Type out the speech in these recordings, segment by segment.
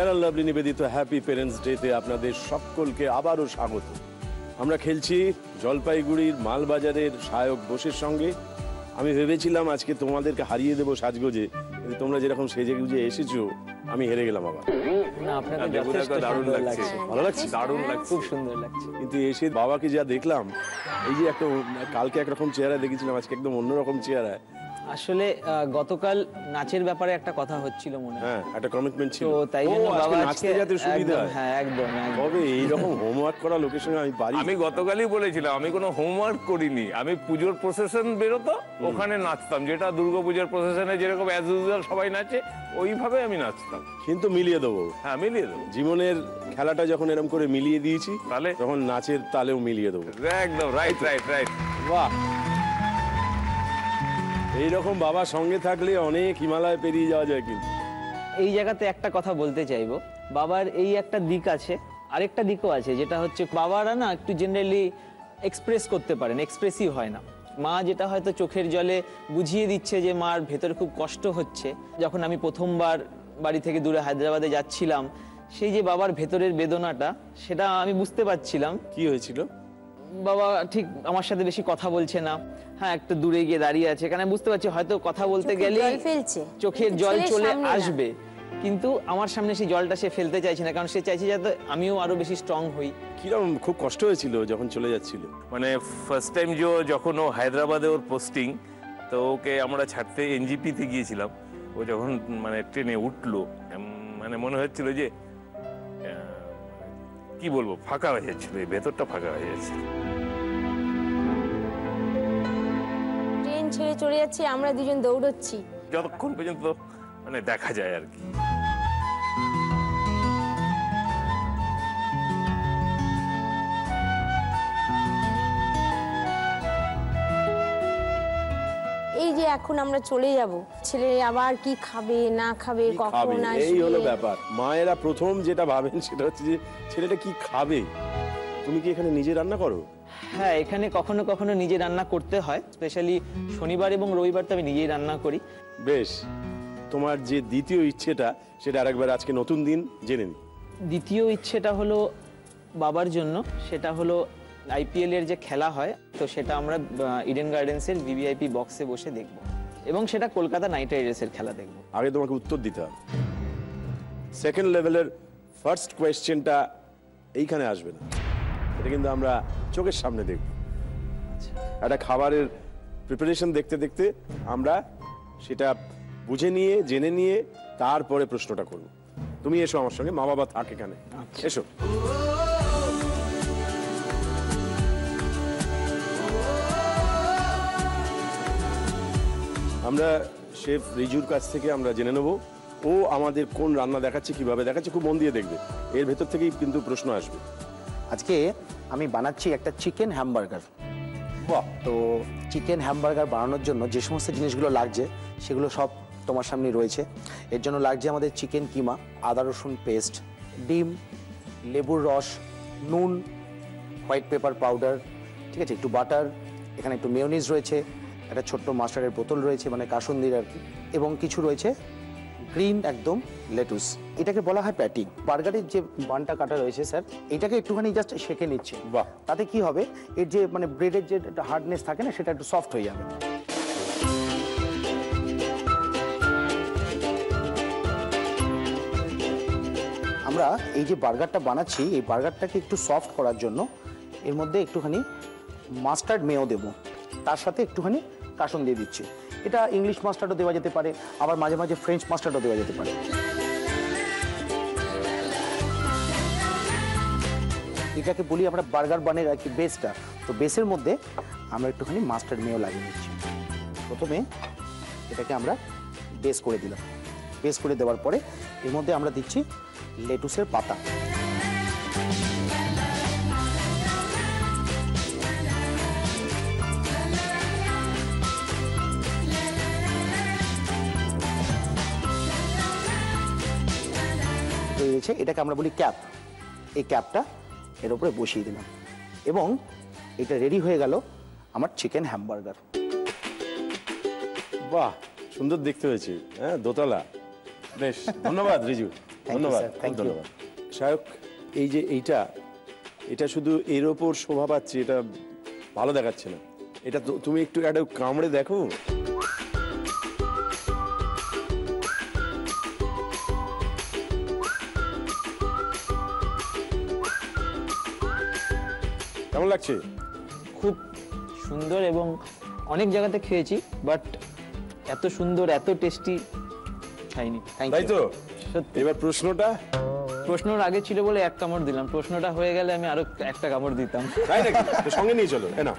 Fair and lovely নিবেদিত happy parents ডেতে আপনাদের সকলকে আবারও স্বাগত। আমরা খেলছি জলপাইগুড়ির মালবাজারের সায়ক বোসের সঙ্গে। আমি ভেবেছিলাম আজকে তোমাদেরকে হারিয়ে দেবো সাজগোজে, কিন্তু তোমরা যেরকম সেজে গুজে এসেছো আমি হেরে গেলাম আবার। দারুণ লাগছে, ভালো লাগছে, দারুণ লাগছে, খুব সুন্দর লাগছে। কিন্তু এসে বাবাকে যা দেখলাম, এই যে একটা কালকে একরকম চেহারা দেখেছিলাম, আজকে একদম অন্যরকম চেহারা। আসলে গতকাল নাচের ব্যাপারে একটা কথা হচ্ছিল মনে হয়, হ্যাঁ একটা কমিটমেন্ট ছিল, তো তাই জন্য বাবা নাচতে যাতে সুবিধা হয়। হ্যাঁ একদম। তবে এইরকম হোমওয়ার্ক করা লোকের সঙ্গে আমি পারি। আমি গতকালই বলেছিলাম আমি কোনো হোমওয়ার্ক করিনি, আমি পুজোর প্রসেশন বেরোতো ওখানে নাচতাম, যেটা দুর্গাপূজার প্রসেশনে যেরকম অ্যাজ ইউজুয়াল সবাই নাচে ওইভাবে আমি নাচতাম। কিন্তু মিলিয়ে দেবো, হ্যাঁ মিলিয়ে দেবো। জীবনের খেলাটা যখন এরকম করে মিলিয়ে দিয়েছি, তাহলে তখন নাচের তালেও মিলিয়ে দেবো। একদম রাইট রাইট রাইট। বাহ, এইরকম বাবা সঙ্গে থাকলে অনেক হিমালয় পেরিয়ে যাওয়া যায়। কিন্তু এই জায়গাতে একটা কথা বলতে চাইবো, বাবার এই একটা দিক আছে, আরেকটা দিকও আছে, যেটা হচ্ছে বাবারা না একটু জেনারেলি এক্সপ্রেস করতে পারেন, এক্সপ্রেসিভ হয় না। মা যেটা হয়তো চোখের জলে বুঝিয়ে দিচ্ছে যে মার ভেতরে খুব কষ্ট হচ্ছে। যখন আমি প্রথমবার বাড়ি থেকে দূরে হায়দ্রাবাদে যাচ্ছিলাম, সেই যে বাবার ভেতরের বেদনাটা, সেটা আমি বুঝতে পারছিলাম। কি হয়েছিল? বাবা ঠিক আমার সাথে বেশি কথা বলছে না, হ্যাঁ একটু দূরে গিয়ে দাঁড়িয়ে আছে, কারণ বুঝতে পারছি হয়তো কথা বলতে গেলে চোখের জল চলে আসবে, কিন্তু আমার সামনে সেই জলটা সে ফেলতে চাইছে না, কারণ সে চাইছে যাতে আমিও আরো বেশি স্ট্রং হই। কিরকম খুব কষ্ট হয়েছিল যখন চলে যাচ্ছিল? মানে ফার্স্ট টাইম যখন ও হায়দ্রাবাদে ওর পোস্টিং, তো ওকে আমরা ছাড়তে এনজিপিতে গিয়েছিলাম। ও যখন মানে ট্রেনে উঠলো, মানে মনে হচ্ছিল যে কি বলবো, ফাঁকা হয়ে যাচ্ছিল, এই ভেতরটা ফাঁকা হয়ে যাচ্ছিল। ট্রেন ছেড়ে চলে যাচ্ছে, আমরা দুজন দৌড়চ্ছি যতক্ষণ পর্যন্ত মানে দেখা যায় আর কি। এই যে এখন আমরা চলে যাব, ছেলে আবার কি খাবে না খাবে, কখন আসবে, এই হলো ব্যাপার। মায়েরা প্রথম যেটা ভাবেন সেটা হচ্ছে যে ছেলেটা কি খাবে। তুমি কি এখানে নিজে রান্না করো? হ্যাঁ, এখানে কখনো কখনো নিজে রান্না করতে হয়, স্পেশালি শনিবার এবং রবিবার তো আমি নিজেই রান্না করি। বেশ, তোমার যে দ্বিতীয় ইচ্ছেটা সেটা আরেকবার আজকে নতুন দিন জেনে নিই। দ্বিতীয় ইচ্ছেটা হলো বাবার জন্য, সেটা হলো আইপিএল এর যে খেলা হয়, তো সেটা আমরা ইডেন গার্ডেন্সের ভিভিআইপি বক্সে বসে দেখব, এবং সেটা কলকাতা নাইট রাইডার্সের খেলা দেখব। আগে তোমাকে উত্তর দিতে হবে। সেকেন্ড লেভেলের ফার্স্ট কোয়েশ্চেনটা এইখানে আসবে না, এটা কিন্তু আমরা চোখের সামনে দেখব। একটা খাবারের প্রিপারেশন দেখতে দেখতে আমরা সেটা বুঝে নিয়ে জেনে নিয়ে তারপরে প্রশ্নটা করব। তুমি এসো আমার সঙ্গে, মা বাবা থাক এখানে, এসো। আমরা শেফ রিজুর কাছ থেকে আমরা জেনে নেব ও আমাদের কোন রান্না দেখাচ্ছে, কিভাবে দেখাচ্ছে, খুব মন দিয়ে দেখবে। এর ভেতর থেকেই কিন্তু প্রশ্ন আসবে। আজকে আমি বানাচ্ছি একটা চিকেন হ্যামবার্গার। বাহ! তো চিকেন হ্যামবার্গার বানানোর জন্য যে সমস্ত জিনিসগুলো লাগছে সেগুলো সব তোমার সামনে রয়েছে। এর জন্য লাগছে আমাদের চিকেন কিমা, আদা রসুন পেস্ট, ডিম, লেবুর রস, নুন, হোয়াইট পেপার পাউডার, ঠিক আছে, একটু বাটার, এখানে একটু মেয়োনিজ রয়েছে, একটা ছোট্ট মাস্টার্ডের বোতল রয়েছে, মানে কাসুন্দির আর কি, এবং কিছু রয়েছে গ্রিন একদম লেটুস। এটাকে বলা হয় প্যাটি। বার্গারের যে বানটা কাটা রয়েছে স্যার, এটাকে একটুখানি জাস্ট সেঁকে নিচ্ছে। বাহ! তাতে কি হবে, এর যে মানে ব্রেডের যে হার্ডনেস থাকে না, সেটা একটু সফট হয়ে যাবে। আমরা এই যে বার্গারটা বানাচ্ছি, এই বার্গারটাকে একটু সফট করার জন্য এর মধ্যে একটুখানি মাস্টার্ড মেয়ো দেবো, তার সাথে একটুখানি কাসুন দিয়ে দিচ্ছি। এটা ইংলিশ মাস্টার্ডও দেওয়া যেতে পারে, আবার মাঝে মাঝে ফ্রেঞ্চ মাস্টার্ডও দেওয়া যেতে পারে। এটাকে বলি আমরা বার্গার বানের আর কি বেসটা। তো বেসের মধ্যে আমরা একটুখানি মাস্টার্ড মেয়ো লাগিয়ে নিচ্ছি। প্রথমে এটাকে আমরা বেস করে দিলাম। বেস করে দেওয়ার পরে এর মধ্যে আমরা দিচ্ছি লেটুসের পাতা। রয়েছে এটাকে আমরা বলি ক্যাপ। এই ক্যাপটা এর উপরে বসিয়ে দিলাম এবং এটা রেডি হয়ে গেল আমার চিকেন হ্যামবার্গার। বাহ, সুন্দর দেখতে হয়েছে। হ্যাঁ, দোতলা। বেশ, ধন্যবাদ রিজু। Thank you, ধন্যবাদ, sir. Thank you. ধন্যবাদ। সায়ক, এই যে এটা শুধু এর ওপর শোভা পাচ্ছে, এটা ভালো দেখাচ্ছে না। এটা তুমি একটু একটা কামড়ে দেখো। কেমন লাগছে? খুব সুন্দর, এবং অনেক জায়গাতে খেয়েছি, বাট এত সুন্দর এত টেস্টি খাইনি। থ্যাংক তাই ইউ। তো? সত্যি। এবার প্রশ্নটা প্রশ্নর আগে ছিল বলে এক কামড় দিলাম, প্রশ্নটা হয়ে গেলে আমি আরো একটা কামড় দিতাম। তাই নাকি? তো সঙ্গে নিয়ে চলো, না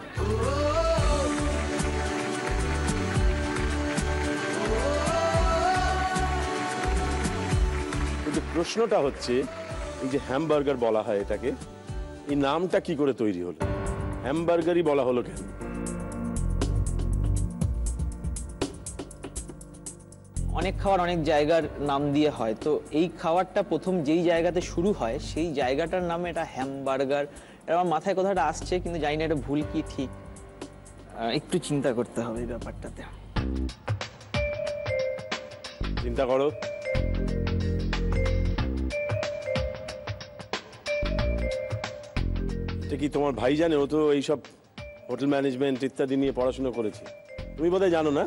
কিন্তু প্রশ্নটা হচ্ছে, এই যে হ্যামবার্গার বলা হয় এটাকে, এই নামটা কি করে তৈরি হলো? হ্যামবার্গারই বলা হলো কেন? অনেক খাবার অনেক জায়গার নাম দিয়ে হয়, তো এই খাবারটা প্রথম যেই জায়গাতে শুরু হয় সেই জায়গাটার নাম এটা হ্যামবার্গার। আমার মাথায় কথাটা আসছে, কিন্তু জানি না এটা ভুল কি ঠিক, একটু চিন্তা করতে হবে এই ব্যাপারটাতে। চিন্তা করো। এটা কি তোমার ভাই জানে? ও তো এইসব হোটেল ম্যানেজমেন্ট ইত্যাদি নিয়ে পড়াশোনা করেছে। তুমি বোধহয় জানো না?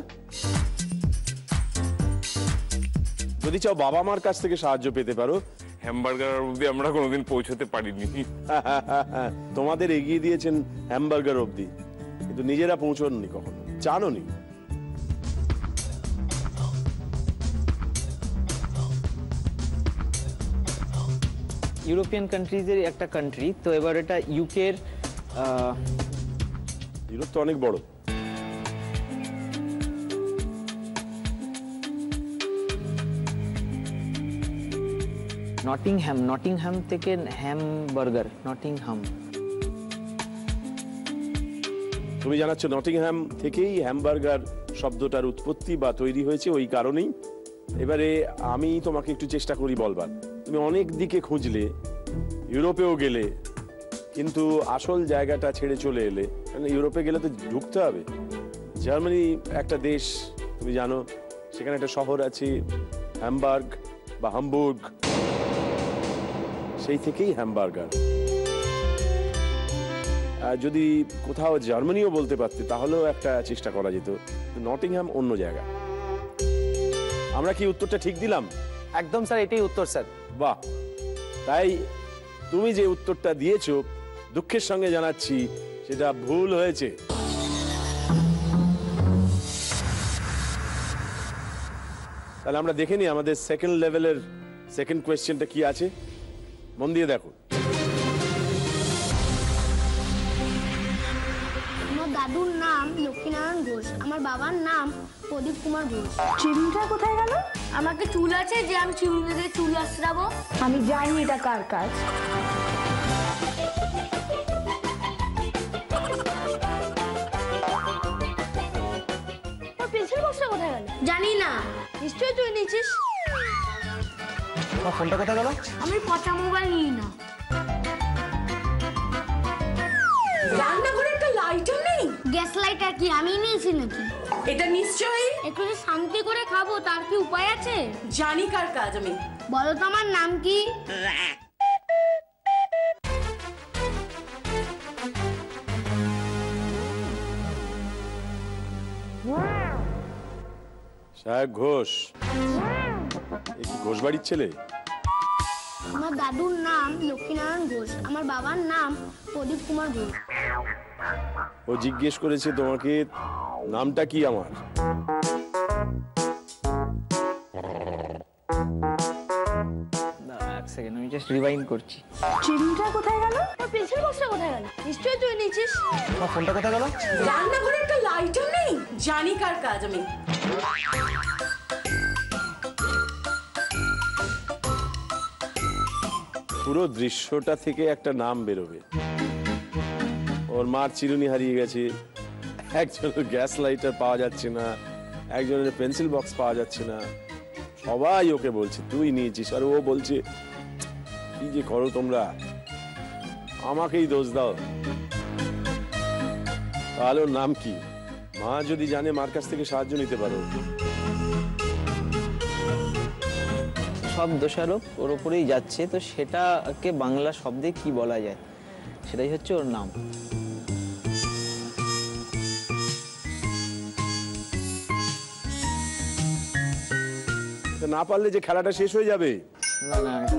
যদি চাও বাবা মার কাছ থেকে সাহায্য পেতে পারো। হ্যামবার্গার অবধি আমরা কোনোদিন পৌঁছতে পারিনি। তোমাদের এগিয়ে দিয়েছেন হ্যামবার্গার অবধি, কিন্তু নিজেরা পৌঁছননি কখনো, জানোনি। ইউরোপিয়ান কান্ট্রিজের একটা কান্ট্রি, তো এবার এটা ইউকের। ইউরোপ তো অনেক বড়। নটিংহ্যাম থেকে হ্যামবার্গার, নটিংহ্যাম। তুমি জানাচ্ছ নটিংহ্যাম থেকেই হ্যামবার্গার শব্দটার উৎপত্তি বা তৈরি হয়েছে, ওই কারণেই। এবারে আমি তোমাকে একটু চেষ্টা করি বলবার। তুমি অনেক দিকে খুঁজলে, ইউরোপেও গেলে, কিন্তু আসল জায়গাটা ছেড়ে চলে এলে। কারণ ইউরোপে গেলে তো ঢুকতে হবে। জার্মানি একটা দেশ, তুমি জানো, সেখানে একটা শহর আছে হ্যামবার্গ বা হামবুর্গ, সেই থেকেই হ্যামবার্গার। যদি কোথাও জার্মানিও বলতে পারতে তাহলেও একটা চেষ্টা করা যেত। নটিংহ্যাম অন্য জায়গা। আমরা কি উত্তরটা ঠিক দিলাম? একদম স্যার, এটাই উত্তর স্যার। বাহ! তাই তুমি যে উত্তরটা দিয়েছো, দুঃখের সঙ্গে জানাচ্ছি সেটা ভুল হয়েছে। তাহলে আমরা দেখে নিই আমাদের সেকেন্ড লেভেলের সেকেন্ড কোয়েশ্চেনটা কি আছে। মন দিয়ে দেখো। আমার দাদুর নাম লক্ষ্মীনারায়ণ ঘোষ, আমার বাবার নাম প্রদীপ কুমার ঘোষ। চিমটা কোথায় গেল? আমাকে চুল আছে যে আমি চিরুনি দিয়ে চুল আশ্রাবো। আমি জানি এটা কার কাজ। পেন্সিল বক্সটা কোথায় গেল? জানি না, নিশ্চয়ই তুই নিয়েছিস। তোমার ফোনটা কোথায় গেল? আমি পচা মোবাইল নিই না। রান্নাঘরে একটা লাইটও নেই। গ্যাস লাইটার কি আমি নিয়েছি নাকি? এটা নিশ্চয়ই একটু যে শান্তি করে খাবো তার কি উপায় আছে? জানি কার কাজ আমি। বলো তো আমার নাম কি? সাহেব ঘোষ। এ কি ঘোষ বাড়ির ছেলে? আমার দাদুর নাম লক্ষ্মীনারায়ণ ঘোষ, আমার বাবার নাম প্রদীপ কুমার ঘোষ। ও জিজ্ঞেস করেছে তোমাকে নামটা কি আমার। এক সেকেন্ড, আমি জাস্ট রিভাইন্ড করছি। চিমটা কোথায় গেল? আমার পেন্সিল বক্সটা কোথায় গেল? নিশ্চয়ই তুই নিয়েছিস। তোমার ফোনটা কোথায় গেল? রান্নাঘরে একটা লাইটও নেই। জানি কার কাজ আমি। পুরো দৃশ্যটা থেকে একটা নাম বেরোবে। ওর মার চিরুনি হারিয়ে গেছে, একজনের গ্যাস লাইটার পাওয়া যাচ্ছে না, একজনের পেন্সিল বক্স পাওয়া যাচ্ছে না, সবাই ওকে বলছে তুই নিয়েছিস, আর ও বলছে কি যে করো তোমরা, আমাকেই দোষ দাও। তাহলে ওর নাম কি? মা যদি জানে, মার কাছ থেকে সাহায্য নিতে পারো। সব দোষারোপ ওর ওপরেই যাচ্ছে, তো সেটাকে বাংলা শব্দে কি বলা যায়, সেটাই হচ্ছে ওর নাম। তো না পারলে যে খেলাটা শেষ হয়ে যাবে। না না, এটা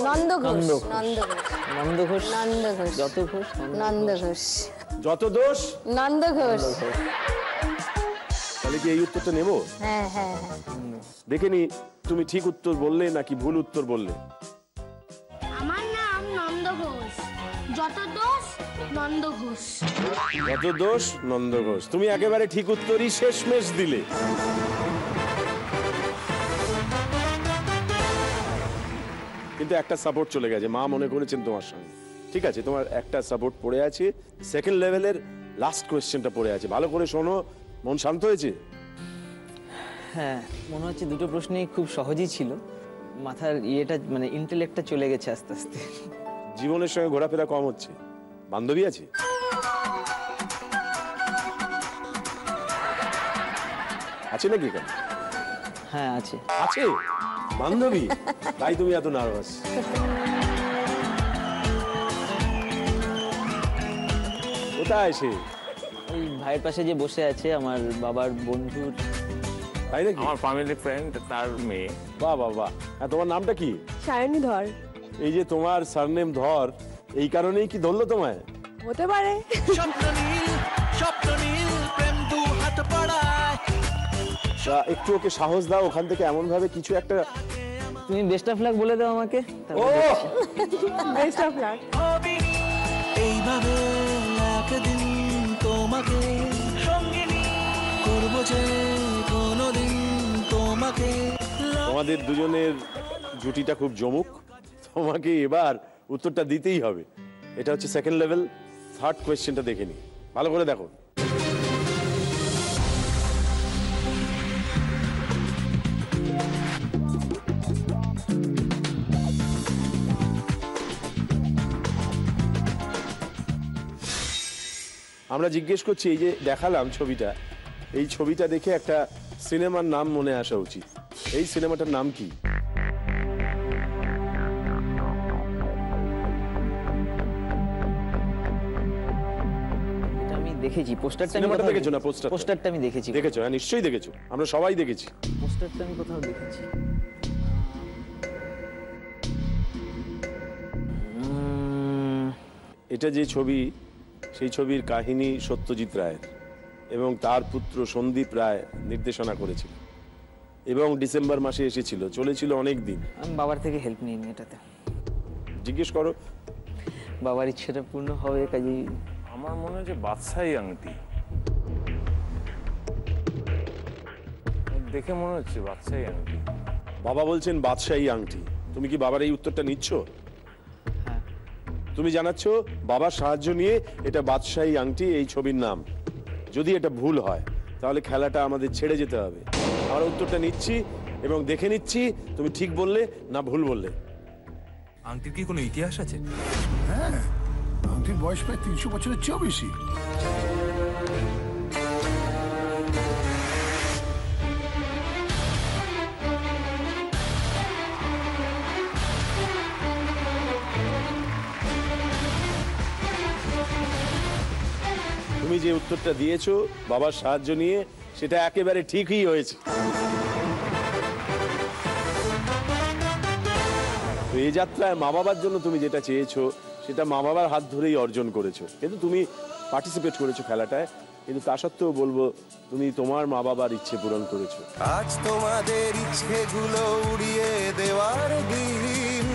নন্দ ঘোষ। নন্দ ঘোষ। নন্দ ঘোষ। নন্দ ঘোষ, নন্দ ঘোষ। যত ঘোষ নন্দ ঘোষ। যত দোষ। নন্দ ঘোষ। তাহলে কি এই উত্তরটা নেব? হ্যাঁ হ্যাঁ হ্যাঁ। দেখে নি তুমি ঠিক উত্তর বললে নাকি ভুল উত্তর বললে। আমার নাম নন্দ ঘোষ, যত দোষ নন্দ ঘোষ। যত দোষ নন্দ ঘোষ। তুমি একেবারে ঠিক উত্তরই শেষমেশ দিলে। কিন্তু একটা সাপোর্ট চলে গেছে, মা মনে করেছেন তোমার সঙ্গে। ঠিক আছে, তোমার একটা সাপোর্ট পড়ে আছে। সেকেন্ড লেভেলের লাস্ট কোয়েশ্চেনটা পড়ে আছে, ভালো করে শোনো। মন শান্ত হয়েছে? হ্যাঁ, মনে হচ্ছে দুটো প্রশ্নই খুব সহজই ছিল, মাথার ইয়েটা মানে ইন্টেলেক্টটা চলে গেছে আস্তে আস্তে। জীবনের সঙ্গে ঘোরাফেরা কম হচ্ছে। বান্ধবী আছে? আছে নাকি? কেন? হ্যাঁ আছে। আছে বান্ধবী, তাই তুমি এত নার্ভাস। কোথায় সে? ওই ভাইয়ের পাশে যে বসে আছে, আমার বাবার বন্ধুর। তাই নাকি? আমার ফ্যামিলি ফ্রেন্ড, তার মেয়ে। বাহ বাহ বাহ। হ্যাঁ, তোমার নামটা কি? সায়নী ধর। এই যে তোমার সারনেম ধর, এই কারণেই কি ধরলো তোমায়? হতে পারে। তা একটু ওকে সাহস দাও, ওখান থেকে এমন ভাবে কিছু একটা। তুমি বেস্ট অফ লাক বলে দাও আমাকে। ও বেস্ট অফ লাক। এইভাবে একদিন তোমাকে সঙ্গিনী করব যে কোনোদিন তোমাকে। তোমাদের দুজনের জুটিটা খুব জমুক, তোমাকে এবার উত্তরটা দিতেই হবে। এটা হচ্ছে সেকেন্ড লেভেল। থার্ড কোয়েশ্চেনটা দেখে নি, ভালো করে দেখো। আমরা জিজ্ঞেস করছি, এই যে দেখালাম ছবিটা, এই ছবিটা দেখে একটা সিনেমার নাম মনে আসা উচিত। এই সিনেমাটার নাম কি? এটা আমি দেখেছি, পোস্টারটা। সিনেমাটা দেখেছো না? পোস্টারটা পোস্টারটা আমি দেখেছি। দেখেছো? হ্যাঁ, নিশ্চয়ই দেখেছো, আমরা সবাই দেখেছি। পোস্টারটা আমি কোথাও দেখেছি। এটা যে ছবি, সেই ছবির কাহিনী সত্যজিৎ রায়ের, এবং তার পুত্র সন্দীপ রায় নির্দেশনা করেছিল, এবং ডিসেম্বর মাসে এসেছিল, চলেছিল অনেক দিন। আমি বাবার থেকে হেল্প নিইনি এটাতে। জিজ্ঞেস করো। বাবার ইচ্ছেটা পূর্ণ হবে, কাজেই। আমার মনে হচ্ছে বাদশাহী আংটি, দেখে মনে হচ্ছে বাদশাহী আংটি। বাবা বলছেন বাদশাহী আংটি। তুমি কি বাবার এই উত্তরটা নিচ্ছ? হ্যাঁ। তুমি জানাচ্ছ বাবার সাহায্য নিয়ে এটা বাদশাহী আংটি এই ছবির নাম। যদি এটা ভুল হয় তাহলে খেলাটা আমাদের ছেড়ে যেতে হবে। আমরা উত্তরটা নিচ্ছি এবং দেখে নিচ্ছি তুমি ঠিক বললে না ভুল বললে। আংটির কি কোনো ইতিহাস আছে? হ্যাঁ, আংটির বয়স প্রায় 300 বছরের চেয়েও বেশি। তুমি যে উত্তরটা দিয়েছো বাবার সাহায্য নিয়ে, সেটা একেবারে ঠিকই হয়েছে। তো এই যাত্রায় মা বাবার জন্য তুমি যেটা চেয়েছো সেটা মা বাবার হাত ধরেই অর্জন করেছো, কিন্তু তুমি পার্টিসিপেট করেছো খেলাটায়। কিন্তু তা সত্ত্বেও বলবো তুমি তোমার মা বাবার ইচ্ছে পূরণ করেছো। আজ তোমাদের ইচ্ছেগুলো উড়িয়ে দেওয়ার দিন,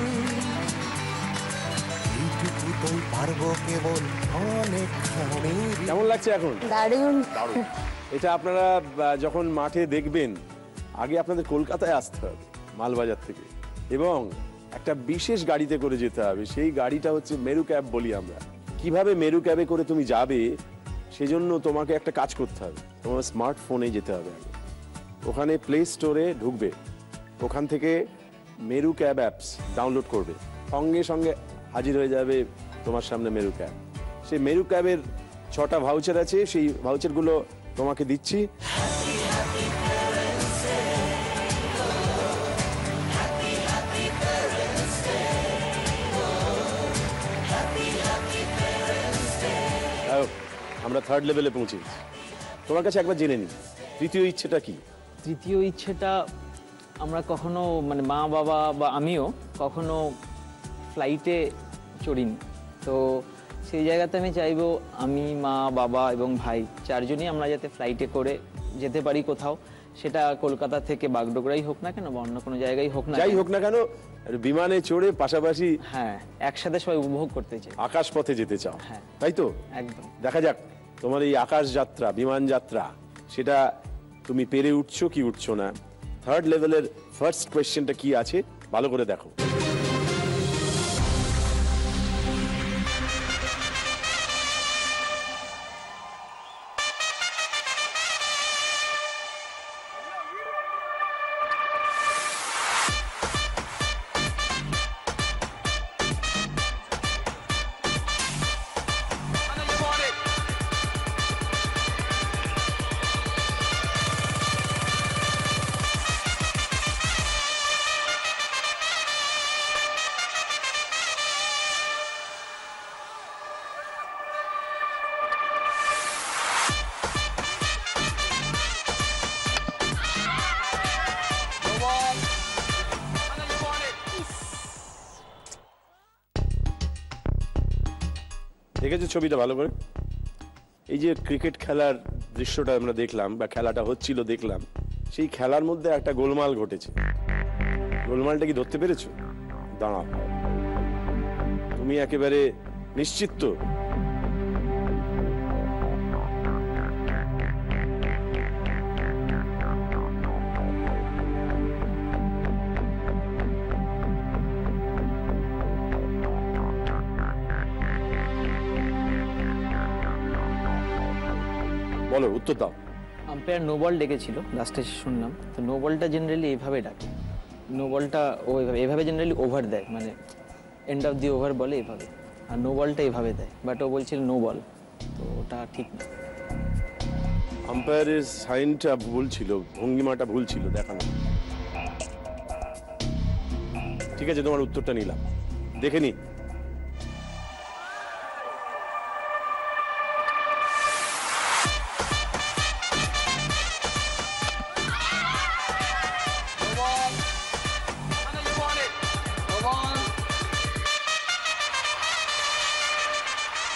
এইটুকু তো পারবো কেবল অনেকখানি। কেমন লাগছে এখন? দারুণ। এটা আপনারা যখন মাঠে দেখবেন, আগে আপনাদের কলকাতায় আসতে হবে মালবাজার থেকে, এবং একটা বিশেষ গাড়িতে করে যেতে হবে। সেই গাড়িটা হচ্ছে মেরু ক্যাব বলি আমরা। কিভাবে মেরু ক্যাবে করে তুমি যাবে, সেজন্য তোমাকে একটা কাজ করতে হবে। তোমার স্মার্টফোনে যেতে হবে আগে, ওখানে প্লে স্টোরে ঢুকবে, ওখান থেকে মেরু ক্যাব অ্যাপস ডাউনলোড করবে, সঙ্গে সঙ্গে হাজির হয়ে যাবে তোমার সামনে মেরু ক্যাব। সেই মেরু ক্যাবের 6টা ভাউচার আছে, সেই ভাউচারগুলো তোমাকে দিচ্ছি। আমরা থার্ড লেভেলে পৌঁছে গেছি। তোমার কাছে একবার জেনে নিই, তৃতীয় ইচ্ছেটা কি? তৃতীয় ইচ্ছেটা আমরা কখনো মানে মা বাবা বা আমিও কখনো ফ্লাইটে চড়িনি, তো সেই জায়গাতে আমি চাইবো আমি, মা, বাবা এবং ভাই চারজনই আমরা যাতে ফ্লাইটে করে যেতে পারি কোথাও, সেটা কলকাতা থেকে বাগডোগরাই হোক না কেন বা অন্য কোনো জায়গায় হোক না, যাই হোক না কেন, বিমানে চড়ে পাশাপাশি হ্যাঁ একসাথে সবাই উপভোগ করতে চাই। আকাশ পথে যেতে চাও, হ্যাঁ। তাই তো? একদম। দেখা যাক তোমার এই আকাশ যাত্রা, বিমান যাত্রা, সেটা তুমি পেরে উঠছো কি উঠছো না। থার্ড লেভেলের ফার্স্ট কোয়েশ্চেনটা কি আছে ভালো করে দেখো। দেখেছো ছবিটা ভালো করে? এই যে ক্রিকেট খেলার দৃশ্যটা আমরা দেখলাম বা খেলাটা হচ্ছিল দেখলাম, সেই খেলার মধ্যে একটা গোলমাল ঘটেছে। গোলমালটা কি ধরতে পেরেছো? দাঁড়াও, তুমি একেবারে নিশ্চিত তো? বলো, উত্তর দাও। আম্পায়ার নো বল ডেকেছিল, লাস্টে শুনলাম, তো নো বলটা জেনারেলি এইভাবে ডাকে, নো বলটা ও এইভাবে জেনারেলি ওভার দেয়, মানে এন্ড অফ দি ওভার বলে এইভাবে, আর নো বলটা এইভাবে দেয়, বাট ও বলছিল নো বল, তো ওটা ঠিক না। আম্পায়ারের সাইনটা ভুল ছিল, ভঙ্গিমাটা ভুল ছিল দেখানো। ঠিক আছে, তোমার উত্তরটা নিলাম, দেখে নি।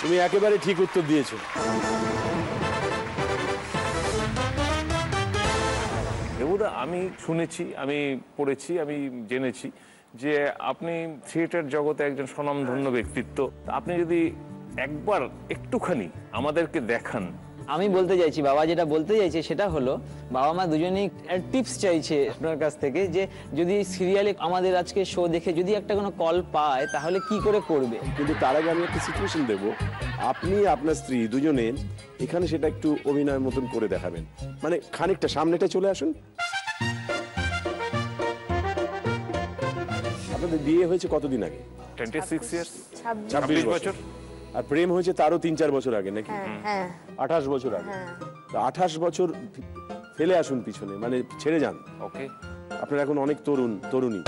তুমি একেবারে ঠিক উত্তর দিয়েছো। দেবুদা, আমি শুনেছি, আমি পড়েছি, আমি জেনেছি যে আপনি থিয়েটার জগতে একজন স্বনামধন্য ব্যক্তিত্ব। আপনি যদি একবার একটুখানি আমাদেরকে দেখান। আমি বলতে চাইছি, বাবা যেটা বলতে চাইছে সেটা হলো, বাবা মা দুজনেই টিপস চাইছে আপনার কাছ থেকে, যে যদি সিরিয়ালে আমাদের আজকে শো দেখে যদি একটা কোনো কল পায় তাহলে কি করে করবে। কিন্তু তার আগে আমি একটা সিচুয়েশন দেবো, আপনি আপনার স্ত্রী দুজনে এখানে সেটা একটু অভিনয়ের মতন করে দেখাবেন, মানে খানিকটা সামনেটা চলে আসুন। আপনাদের বিয়ে হয়েছে কতদিন আগে? 26 ইয়ার্স, 26 বছর। আর প্রেম হয়েছে তারও 3-4 বছর আগে নাকি? হ্যাঁ 28 বছর আগে। 28 বছর ফেলে আসুন পিছনে, মানে ছেড়ে যান। ওকে, আপনারা এখন অনেক তরুণী।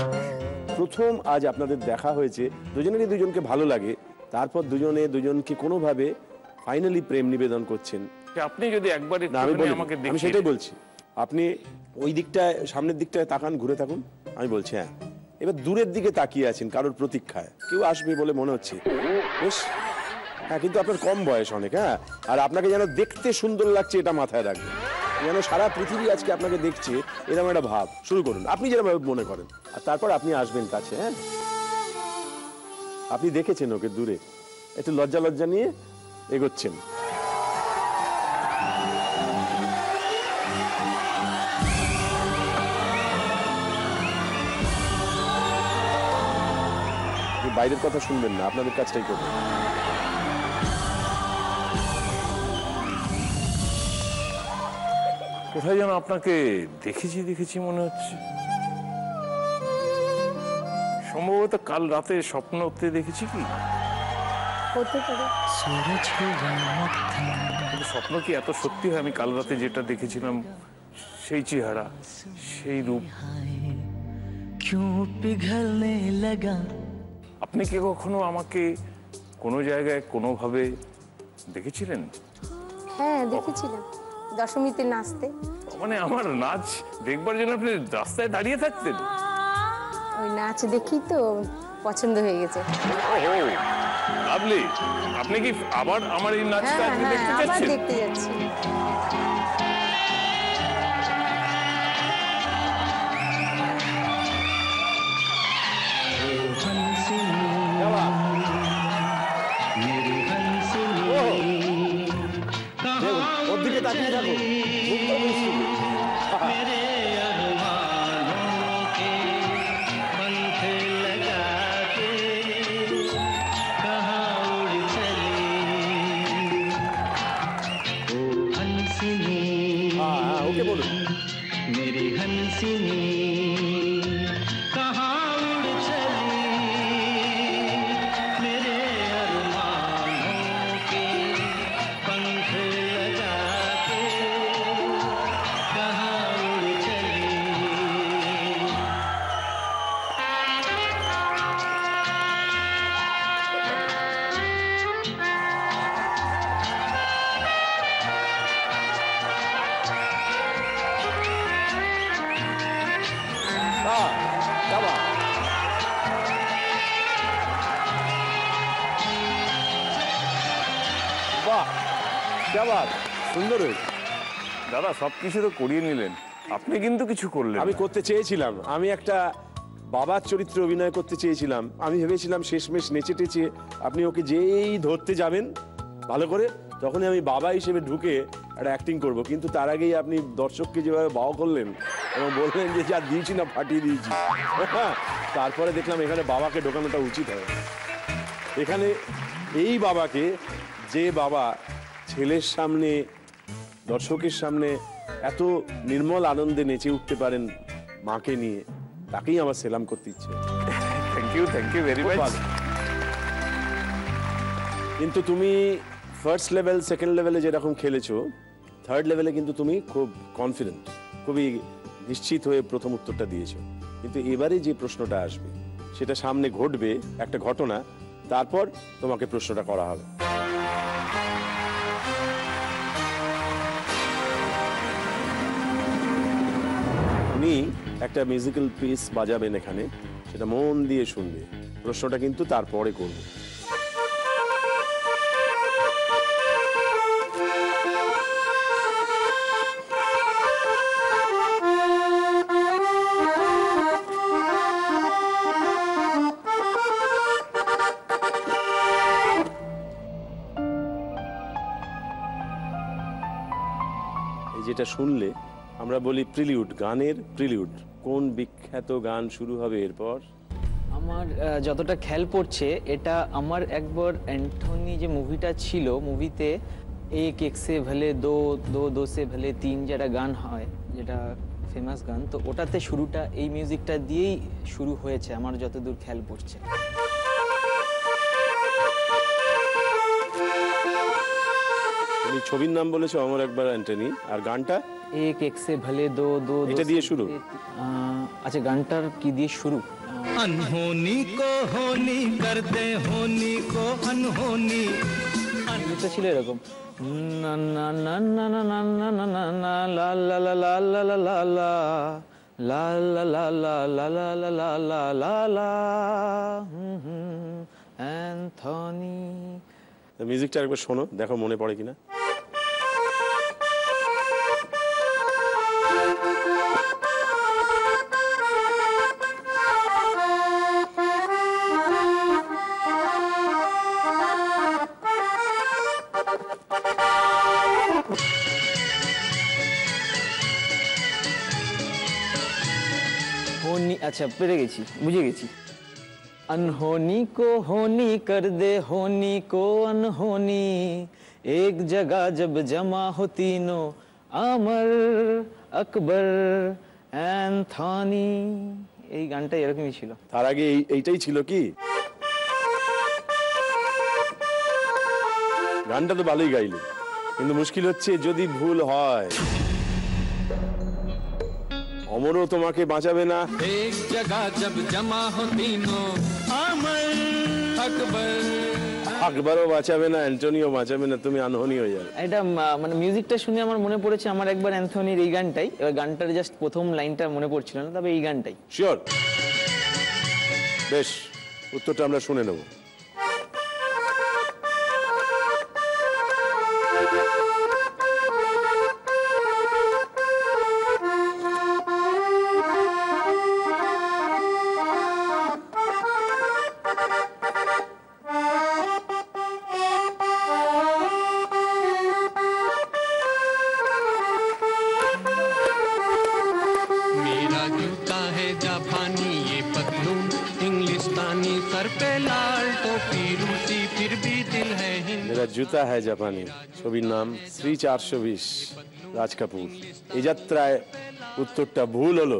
প্রথম আজ আপনাদের দেখা হয়েছে, দুজনেরই দুজনকে ভালো লাগে, তারপর দুজনকে কোনোভাবে ফাইনালি প্রেম নিবেদন করছেন। আপনি যদি একবার আমি সেটাই বলছি, আপনি ওই দিকটায়, সামনের দিকটায় তাকান, ঘুরে থাকুন। আমি বলছি হ্যাঁ। এবার দূরের দিকে তাকিয়ে আছেন কারোর প্রতীক্ষায়, কেউ আসবে বলে মনে হচ্ছে। বেশ, হ্যাঁ, কিন্তু আপনার কম বয়স অনেক, হ্যাঁ, আর আপনাকে যেন দেখতে সুন্দর লাগছে এটা মাথায় রাখবেন, যেন সারা পৃথিবী আজকে আপনাকে দেখছে, এরকম একটা ভাব শুরু করুন, আপনি যেরকম মনে করেন, আর তারপর আপনি আসবেন কাছে। হ্যাঁ, আপনি দেখেছেন ওকে দূরে, একটু লজ্জা নিয়ে এগোচ্ছেন। বাইরের কথা শুনবেন না, আপনাদের কাজটাই করবেন। কোথায় যেন আপনাকে দেখেছি মনে হচ্ছে, সম্ভবত কাল রাতে স্বপ্নতে দেখেছি কি? হতে পারে। কিন্তু স্বপ্ন কি এত সত্যি হয়? আমি কাল রাতে যেটা দেখেছিলাম, সেই চেহারা, সেই রূপ। আপনি কি কখনো আমাকে কোনো জায়গায় কোনোভাবে দেখেছিলেন? হ্যাঁ দেখেছিলাম দশমীতে নাচতে। মানে আমার নাচ দেখবার জন্য আপনি রাস্তায় দাঁড়িয়ে থাকতেন? ওই নাচ দেখি তো পছন্দ হয়ে গেছে। ওহো, লাভলি। আপনি কি আবার আমার এই নাচটা হ্যাঁ আপনি হ্যাঁ দেখতে আবার চাচ্ছেন? দেখতে যাচ্ছি। ওর দিকে তাকিয়ে থাকো, মুগ্ধ দৃষ্টিতে। ওকে বলুন। मेरी हंसिनी कहाँ उड़ चली, मेरे अरमानों के पंख लगा के कहाँ उड़ चली। क्या बात। বাহ, क्या बात, সুন্দর হয়েছে। দাদা সবকিছু তো করিয়ে নিলেন, আপনি কিন্তু কিছু করলেন আমি না। করতে চেয়েছিলাম, আমি একটা বাবার চরিত্রে অভিনয় করতে চেয়েছিলাম। আমি ভেবেছিলাম শেষমেশ নেচে টেচে আপনি ওকে যেই ধরতে যাবেন ভালো করে, তখনই আমি বাবা হিসেবে ঢুকে একটা অ্যাক্টিং করব। কিন্তু তার আগেই আপনি দর্শককে যেভাবে বাবা করলেন এবং বললেন যে যা দিয়েছি না ফাটিয়ে দিয়েছি, তারপরে দেখলাম এখানে বাবাকে ঢোকানোটা উচিত হয়। এখানে এই বাবাকে, যে বাবা ছেলের সামনে দর্শকের সামনে এত নির্মল আনন্দে নেচে উঠতে পারেন মাকে নিয়ে, তাকেই আমার সেলাম করতে ইচ্ছে। Thank you very much. কিন্তু তুমি ফার্স্ট লেভেল সেকেন্ড লেভেলে যেরকম খেলেছো, থার্ড লেভেলে কিন্তু তুমি খুব কনফিডেন্ট, খুবই নিশ্চিত হয়ে প্রথম উত্তরটা দিয়েছো। কিন্তু এবারে যে প্রশ্নটা আসবে সেটা সামনে ঘটবে একটা ঘটনা, তারপর তোমাকে প্রশ্নটা করা হবে। উনি একটা মিউজিক্যাল পিস বাজাবেন এখানে, সেটা মন দিয়ে শুনবে। প্রশ্নটা কিন্তু তারপরে করবে। যেটা শুনলে আমরা বলি প্রিলিউড, গানের প্রিলিউড। কোন বিখ্যাত গান শুরু হবে এরপর? আমার যতটা খেয়াল পড়ছে, এটা আমার একবার অ্যান্থনি যে মুভিটা ছিল, মুভিতে এক এক সে ভলে দো, দো দো সে ভলে তিন যেটা গান হয়, যেটা ফেমাস গান, তো ওটাতে শুরুটা এই মিউজিকটা দিয়েই শুরু হয়েছে আমার যতদূর খেয়াল পড়ছে। তুমি ছবির নাম বলেছো অমর একবার অ্যান্টনি, আর গানটা এক এক সে ভলে দো, দো এটা দিয়ে শুরু। আচ্ছা, গানটার কি দিয়ে শুরু? अनहोनी को होनी कर दे, होनी को अनहोनी। এটা ছিল এরকম, না না না না না না না না না না লা লা লা লা লা লা লা লা লা লা লা লা লা লা লা লা লা লা লা অ্যান্থনি। মিউজিকটা একবার শোনো, দেখো মনে পড়ে কিনা। होनी, अच्छा पेरे गेছি, বুঝে গেছি। अनहोनी को होनी कर दे, होनी को अनहोनी, एक जगह जब जमा हो तीनों, अमर আকবর অ্যান্থনি। এই গানটা এরকমই ছিল। তার আগে এইটাই ছিল কি? গানটা তো ভালোই গাইলে, কিন্তু মুশকিল হচ্ছে যদি ভুল হয়, অমরও তোমাকে বাঁচাবে না। एक जगह जब जमा हो तीनों, अमर अकबर আকবরও বাঁচাবে না, অ্যান্টনিও বাঁচাবে না, তুমি আনহনি হয়ে যাবে। এটা মানে মিউজিকটা শুনে আমার মনে পড়েছে আমার একবার অ্যান্থনির এই গানটাই, এবার গানটার জাস্ট প্রথম লাইনটা মনে পড়ছিল না, তবে এই গানটাই। শিওর? বেশ, উত্তরটা আমরা শুনে নেব। मेरा जूता है जापानी ये पतलून इंग्लिस्तानी सर पे लाल टोपी रूसी फिर भी दिल है हिंदुस्तानी। মেরা জুতা হ্যায় জাপানি, ছবির নাম শ্রী 420, রাজ কাপুর। এই যাত্রায় উত্তরটা ভুল হলো।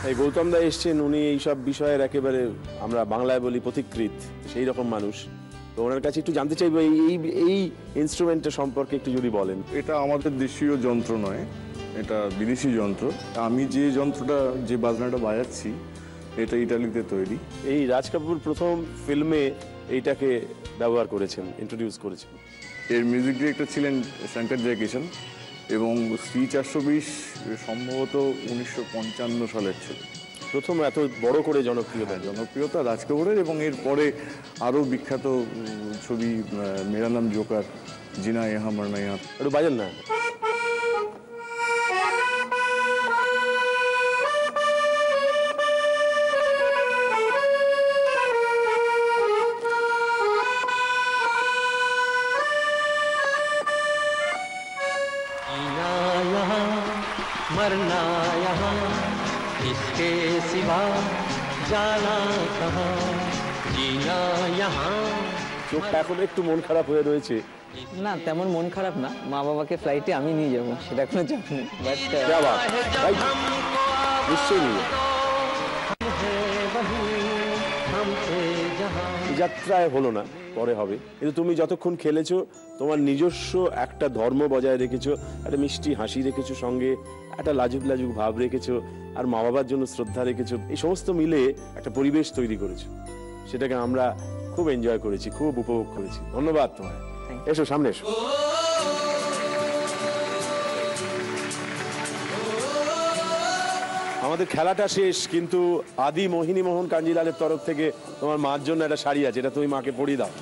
এই গৌতম দা এসছেন, উনি এইসব বিষয়ের একেবারে আমরা বাংলায় বলি পথিকৃৎ, সেই রকম মানুষ। তো ওনার কাছে একটু জানতে চাইবো এই ইনস্ট্রুমেন্টটা সম্পর্কে একটু যদি বলেন। এটা আমাদের দেশীয় যন্ত্র নয়, এটা বিদেশি যন্ত্র। আমি যে যন্ত্রটা, যে বাজনাটা বাজাচ্ছি, এটা ইটালিতে তৈরি। এই রাজ কাপুর প্রথম ফিল্মে এইটাকে ব্যবহার করেছেন, ইন্ট্রোডিউস করেছেন। এর মিউজিক ডিরেক্টর ছিলেন শঙ্কর জয়কিশন এবং শ্রী 420 সম্ভবত 1955 সালের ছবি। প্রথম এত বড় করে জনপ্রিয়তা রাজ কাপুরের, এবং এরপরে আরও বিখ্যাত ছবি মেরা নাম জোকার, জিনা ইহা মরনা ইহা। একটু বাজেন না। मरना यहाँ इसके सिवा जाना कहाँ जीना यहाँ। চোখটা এখন একটু মন খারাপ হয়ে রয়েছে। না, তেমন মন খারাপ না, মা বাবাকে ফ্লাইটে আমি নিয়ে যাবো, সেটা কোনো চাপ নেই। বাট নিশ্চয়ই নিয়ে যাত্রায় হলো না, পরে হবে। কিন্তু তুমি যতক্ষণ খেলেছো, তোমার নিজস্ব একটা ধর্ম বজায় রেখেছো, একটা মিষ্টি হাসি রেখেছো, সঙ্গে একটা লাজুক লাজুক ভাব রেখেছো, আর মা বাবার জন্য শ্রদ্ধা রেখেছো। এই সমস্ত মিলে একটা পরিবেশ তৈরি করেছো, সেটাকে আমরা খুব এনজয় করেছি, খুব উপভোগ করেছি। ধন্যবাদ তোমায়। এসো, সামনে এসো। আমাদের খেলাটা শেষ, কিন্তু আদি মোহিনী মোহন কাঞ্জিলালের তরফ থেকে তোমার মার জন্য একটা শাড়ি আছে, এটা তুমি মাকে পরিয়ে দাও।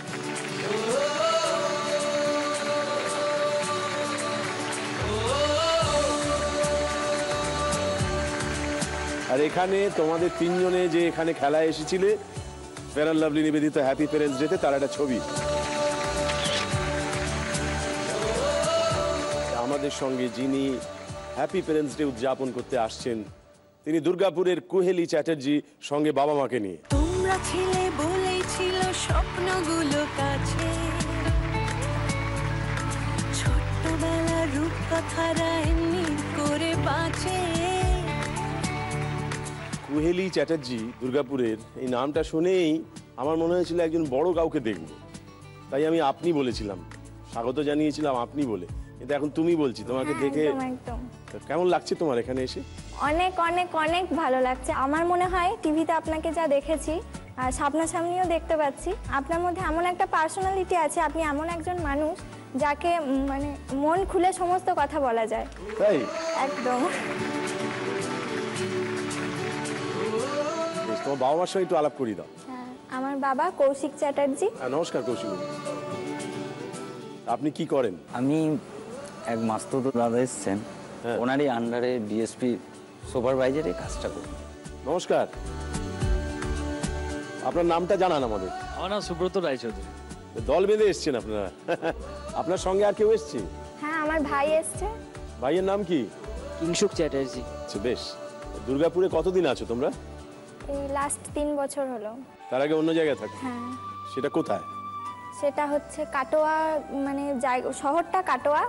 আর এখানে তোমাদের তিনজনে যে এখানে খেলায় এসেছিলে, ফেয়ার অ্যান্ড লাভলি নিবেদিত হ্যাপি প্যারেন্টস ডেতে, তার একটা ছবি। আমাদের সঙ্গে যিনি হ্যাপি প্যারেন্টস ডে উদযাপন করতে আসছেন, তিনি দুর্গাপুরের কুহেলি চ্যাটার্জি, সঙ্গে বাবা মাকে নিয়ে। তোমরা ছিলে বলেই ছিল স্বপ্নগুলো কাছে, ছোট্টবেলার রূপকথারা এমনি করে বাঁচে। কুহেলি চ্যাটার্জি দুর্গাপুরের, এই নামটা শুনেই আমার মনে হয়েছিল একজন বড় কাউকে দেখব, তাই আমি আপনি বলেছিলাম, স্বাগত জানিয়েছিলাম আপনি বলে। কিন্তু এখন তুমি বলছি, তোমাকে দেখে কেমন লাগছে তোমার এখানে এসে? অনেক অনেক অনেক ভালো লাগছে। আমার মনে হয় টিভিতে আপনাকে যা দেখেছি আর সামনাসামনিও দেখতে পাচ্ছি, আপনার মধ্যে এমন একটা পার্সোনালিটি আছে, আপনি এমন একজন মানুষ যাকে মানে মন খুলে সমস্ত কথা বলা যায়। তাই? একদম। তোমার বাবা মার সঙ্গে একটু আলাপ করিয়ে দাও। আমার বাবা কৌশিক চ্যাটার্জি। নমস্কার কৌশিক। আপনি কি করেন? আমি এক মাস্তুত দাদা এসছেন, ওনারই আন্ডারে ডিএসপি সুপারভাইজারে কাজটা করি। নমস্কার, আপনার নামটা জানান আমাদের। আমার নাম সুব্রত রায়চৌধুরী। দল বেঁধে এসছেন আপনারা? আপনার সঙ্গে আর কেউ এসছে? হ্যাঁ, আমার ভাই এসছে। ভাইয়ের নাম কি? কিংশুক চ্যাটার্জি। আচ্ছা, বেশ। দুর্গাপুরে কতদিন আছো তোমরা? এই লাস্ট 3 বছর হলো। তার আগে অন্য জায়গায় থাকো? হ্যাঁ। সেটা কোথায়? সেটা হচ্ছে কাটোয়া, মানে শহরটা কাটোয়া,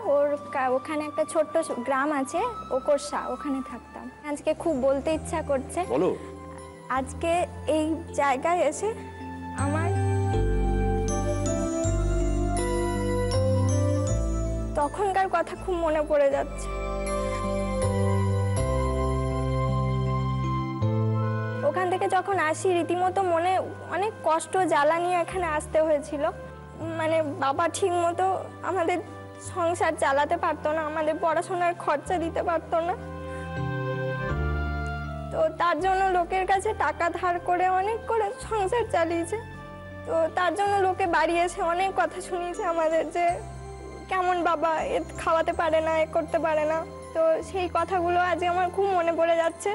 ওখানে একটা ছোট্ট গ্রাম আছে ওকরসা, ওখানে থাকতাম। আজকে খুব বলতে ইচ্ছা করছে। বলো। আজকে এই জায়গায় এসে আমার তখনকার কথা খুব মনে পড়ে যাচ্ছে। ওখান থেকে থেকে যখন আসি রীতিমতো মনে অনেক কষ্ট জ্বালা নিয়ে এখানে আসতে হয়েছিল। মানে বাবা ঠিক মতো আমাদের সংসার চালাতে পারতো না, আমাদের পড়াশোনার খরচা দিতে পারতো না। তো তার জন্য লোকের কাছে টাকা ধার করে অনেক করে সংসার চালিয়েছে। তো তার জন্য লোকে বাড়িয়েছে, অনেক কথা শুনিয়েছে আমাদের যে কেমন বাবা, এ খাওয়াতে পারে না, এ করতে পারে না। তো সেই কথাগুলো আজ আমার খুব মনে পড়ে যাচ্ছে।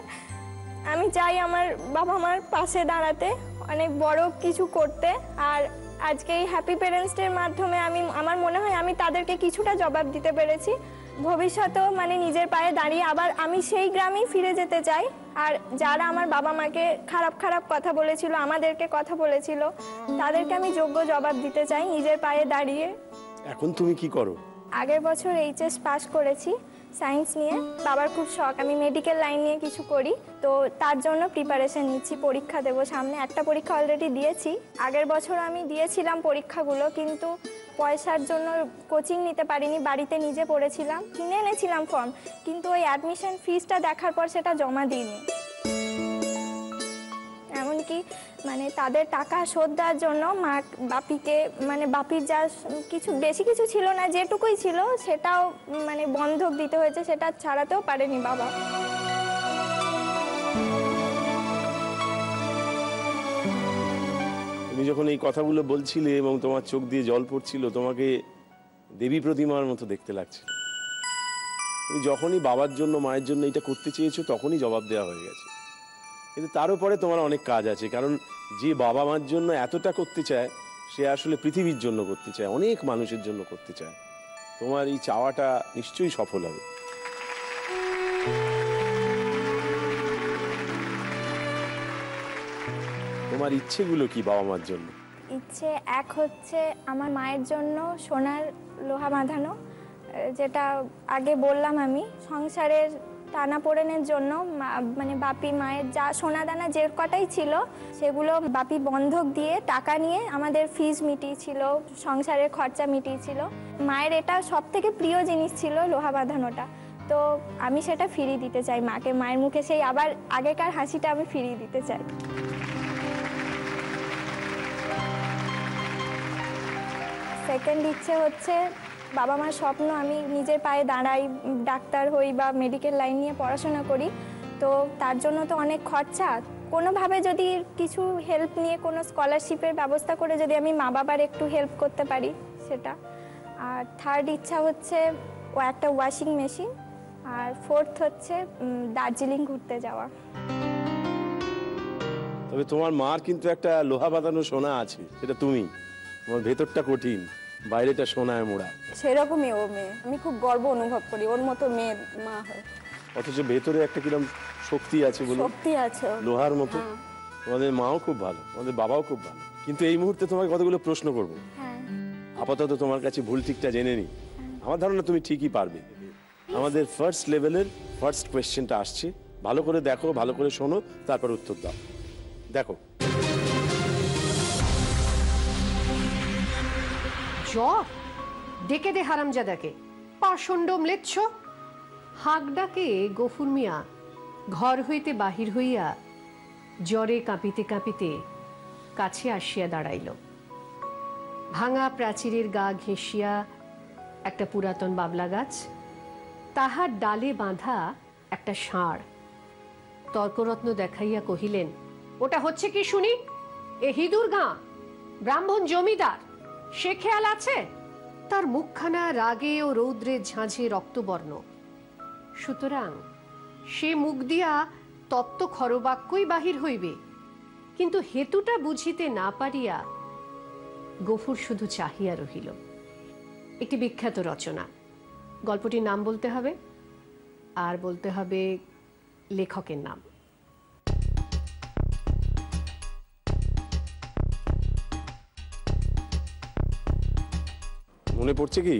আমি চাই আমার বাবা মার পাশে দাঁড়াতে, অনেক বড় কিছু করতে। আর আজকে এই হ্যাপি প্যারেন্টস ডের মাধ্যমে আমার মনে হয় আমি তাদেরকে কিছুটা জবাব দিতে পেরেছি। ভবিষ্যতেও মানে নিজের পায়ে দাঁড়িয়ে আবার আমি সেই গ্রামেই ফিরে যেতে চাই। আর যারা আমার বাবা মাকে খারাপ খারাপ কথা বলেছিল, আমাদেরকে কথা বলেছিল, তাদেরকে আমি যোগ্য জবাব দিতে চাই নিজের পায়ে দাঁড়িয়ে। এখন তুমি কি করো? আগের বছর এইচএস পাস করেছি সায়েন্স নিয়ে। বাবার খুব শখ আমি মেডিকেল লাইন নিয়ে কিছু করি, তো তার জন্য প্রিপারেশন নিচ্ছি। পরীক্ষা দেবো সামনে, একটা পরীক্ষা অলরেডি দিয়েছি। আগের বছর আমি দিয়েছিলাম পরীক্ষাগুলো, কিন্তু পয়সার জন্য কোচিং নিতে পারিনি, বাড়িতে নিজে পড়েছিলাম, কিনে এনেছিলাম ফর্ম, কিন্তু ওই অ্যাডমিশন ফিসটা দেখার পর সেটা জমা দিইনি। এমনকি মানে তাদের টাকা শোধ দেওয়ার জন্য বাপিকে মানে বাপির যা কিছু বেশি কিছু ছিল না, যেটুকুই ছিল সেটাও মানে বন্ধক দিতে হয়েছে, সেটা ছাড়াতেও পারেনি বাবা। তুমি যখন এই কথাগুলো বলছিলে এবং তোমার চোখ দিয়ে জল পড়ছিল, তোমাকে দেবী প্রতিমার মতো দেখতে লাগছে। তুমি যখনই বাবার জন্য মায়ের জন্য এটা করতে চেয়েছো তখনই জবাব দেওয়া হয়ে গেছে। কিন্তু তার উপরে তোমার অনেক কাজ আছে, কারণ যে বাবা মার জন্য এতটা করতে চায় সে আসলে পৃথিবীর জন্য করতে চায়, অনেক মানুষের জন্য করতে চায়। তোমার এই চাওয়াটা নিশ্চয়ই সফল হবে। তোমার ইচ্ছেগুলো কি বাবা মার জন্য? ইচ্ছে এক হচ্ছে আমার মায়ের জন্য সোনার লোহা বাঁধানো, যেটা আগে বললাম আমি। সংসারের টানাপোড়েনের জন্য মানে বাপি মায়ের যা সোনা দানা যে কটাই ছিল সেগুলো বাপি বন্ধক দিয়ে টাকা নিয়ে আমাদের ফিজ মিটিয়েছিল, সংসারের খরচা মিটিয়েছিল। মায়ের এটা সব থেকে প্রিয় জিনিস ছিল লোহা বাঁধানোটা। তো আমি সেটা ফিরিয়ে দিতে চাই মাকে, মায়ের মুখে সেই আবার আগেকার হাসিটা আমি ফিরিয়ে দিতে চাই। সেকেন্ড ইচ্ছে হচ্ছে বাবা মার স্বপ্ন আমি নিজের পায়ে দাঁড়াই, ডাক্তার হই বা মেডিকেল লাইন নিয়ে পড়াশোনা করি। তো তার জন্য তো অনেক খরচা, কোনোভাবে যদি কিছু হেল্প নিয়ে কোনো স্কলারশিপের ব্যবস্থা করে যদি আমি মা বাবার একটু হেল্প করতে পারি সেটা। আর থার্ড ইচ্ছা হচ্ছে একটা ওয়াশিং মেশিন। আর ফোর্থ হচ্ছে দার্জিলিং ঘুরতে যাওয়া। তবে তোমার মার কিন্তু একটা লোহা বাঁধানো সোনা আছে, সেটা তুমি। তোমার ভেতরটা কঠিন, বাইরেটা সোনায় মোড়া। সেরকমই ও মেয়ে, আমি খুব গর্ব অনুভব করি ওর মতো মেয়ে মা হয়। অথচ ভেতরে একটা কিরকম শক্তি আছে, বলো। শক্তি আছে লোহার মতো। তোমাদের মাও খুব ভালো, তোমাদের বাবাও খুব ভালো। কিন্তু এই মুহূর্তে তোমাকে কতগুলো প্রশ্ন করব। আপাতত তোমার কাছে ভুল ঠিকটা জেনে নি। আমার ধারণা তুমি ঠিকই পারবে। আমাদের ফার্স্ট লেভেলের ফার্স্ট কোয়েশ্চেনটা আসছে, ভালো করে দেখো, ভালো করে শোনো, তারপর উত্তর দাও। দেখো, ডেকে দে হারামজাদাকে, পাষণ্ড ম্লেচ্ছ। হাঁক ডাকে গফুর মিয়া ঘর হইতে বাহির হইয়া জ্বরে কাঁপিতে কাঁপিতে কাছে আসিয়া দাঁড়াইল। ভাঙা প্রাচীরের গা ঘেঁষিয়া একটা পুরাতন বাবলা গাছ, তাহার ডালে বাঁধা একটা ষাঁড়। তর্করত্ন দেখাইয়া কহিলেন, ওটা হচ্ছে কি শুনি? এ হিঁদুর গাঁ, ব্রাহ্মণ জমিদার, সে খেয়াল আছে? তার মুখখানা রাগে ও রৌদ্রের ঝাঁঝে রক্তবর্ণ, সুতরাং সে মুখ দিয়া তত্ত্ব খরবাক্যই বাহির হইবে। কিন্তু হেতুটা বুঝিতে না পারিয়া গফুর শুধু চাহিয়া রহিল। একটি বিখ্যাত রচনা। গল্পটির নাম বলতে হবে, আর বলতে হবে লেখকের নাম। মনে পড়ছে কি?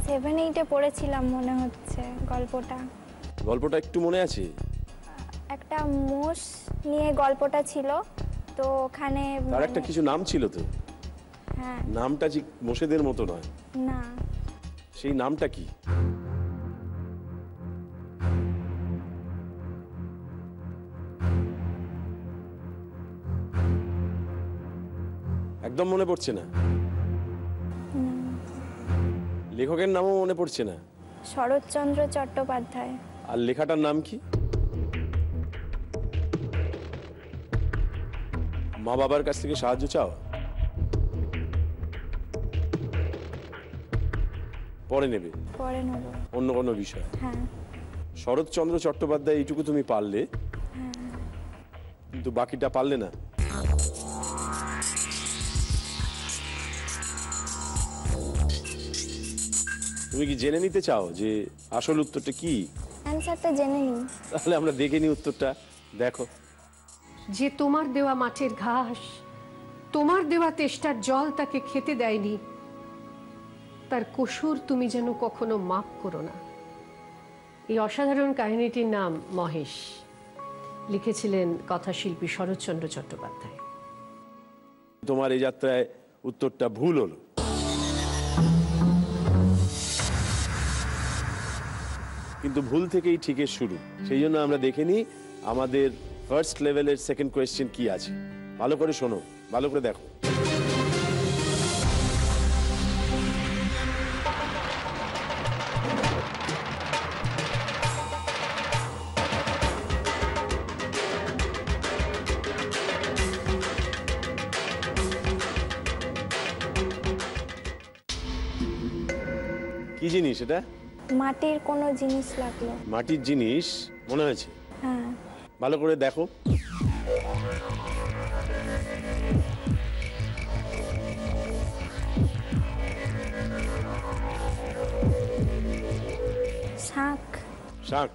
7-8 পড়েছিলাম মনে হচ্ছে গল্পটা। গল্পটা একটু মনে আছে? একটা মোষ নিয়ে গল্পটা ছিল, তো ওখানে তার একটা কিছু নাম ছিল তো। হ্যাঁ, নামটা ঠিক মোষেদের মতো নয়। না, সেই নামটা কি? একদম মনে পড়ছে না? লেখকের নামও মনে পড়ছে না? শরৎচন্দ্র চট্টোপাধ্যায়। আর লেখাটার নাম কি? মা বাবার কাছ থেকে সাহায্য চাও? পরে নেবে, পরে নেব। অন্য কোনো বিষয়? হ্যাঁ। শরৎচন্দ্র চট্টোপাধ্যায় এইটুকু তুমি পারলে, কিন্তু বাকিটা পারলে না। তুমি কি জেনে নিতে চাও যে আসল উত্তরটা কি? অ্যানসারটা জেনে নিন। তাহলে আমরা দেখে নিই উত্তরটা। দেখো, যে তোমার দেওয়া মাঠের ঘাস, তোমার দেওয়া তেষ্টার জল তাকে খেতে দেয়নি, তার কসুর তুমি যেন কখনো মাপ করো না। এই অসাধারণ কাহিনীটির নাম মহেশ, লিখেছিলেন কথাশিল্পী শরৎচন্দ্র চট্টোপাধ্যায়। তোমার এই যাত্রায় উত্তরটা ভুল হলো। কিন্তু ভুল থেকেই ঠিকের শুরু। সেই জন্য আমরা দেখে নিই আমাদের ফার্স্ট লেভেলের সেকেন্ড কোয়েশ্চেন কি আছে। ভালো করে শোনো, ভালো করে দেখো। কি জিনিস এটা? মাটির কোনো জিনিস লাগলো। মাটির জিনিস মনে হয়েছে? হ্যাঁ। ভালো করে দেখো। শাঁখ। শাঁখ?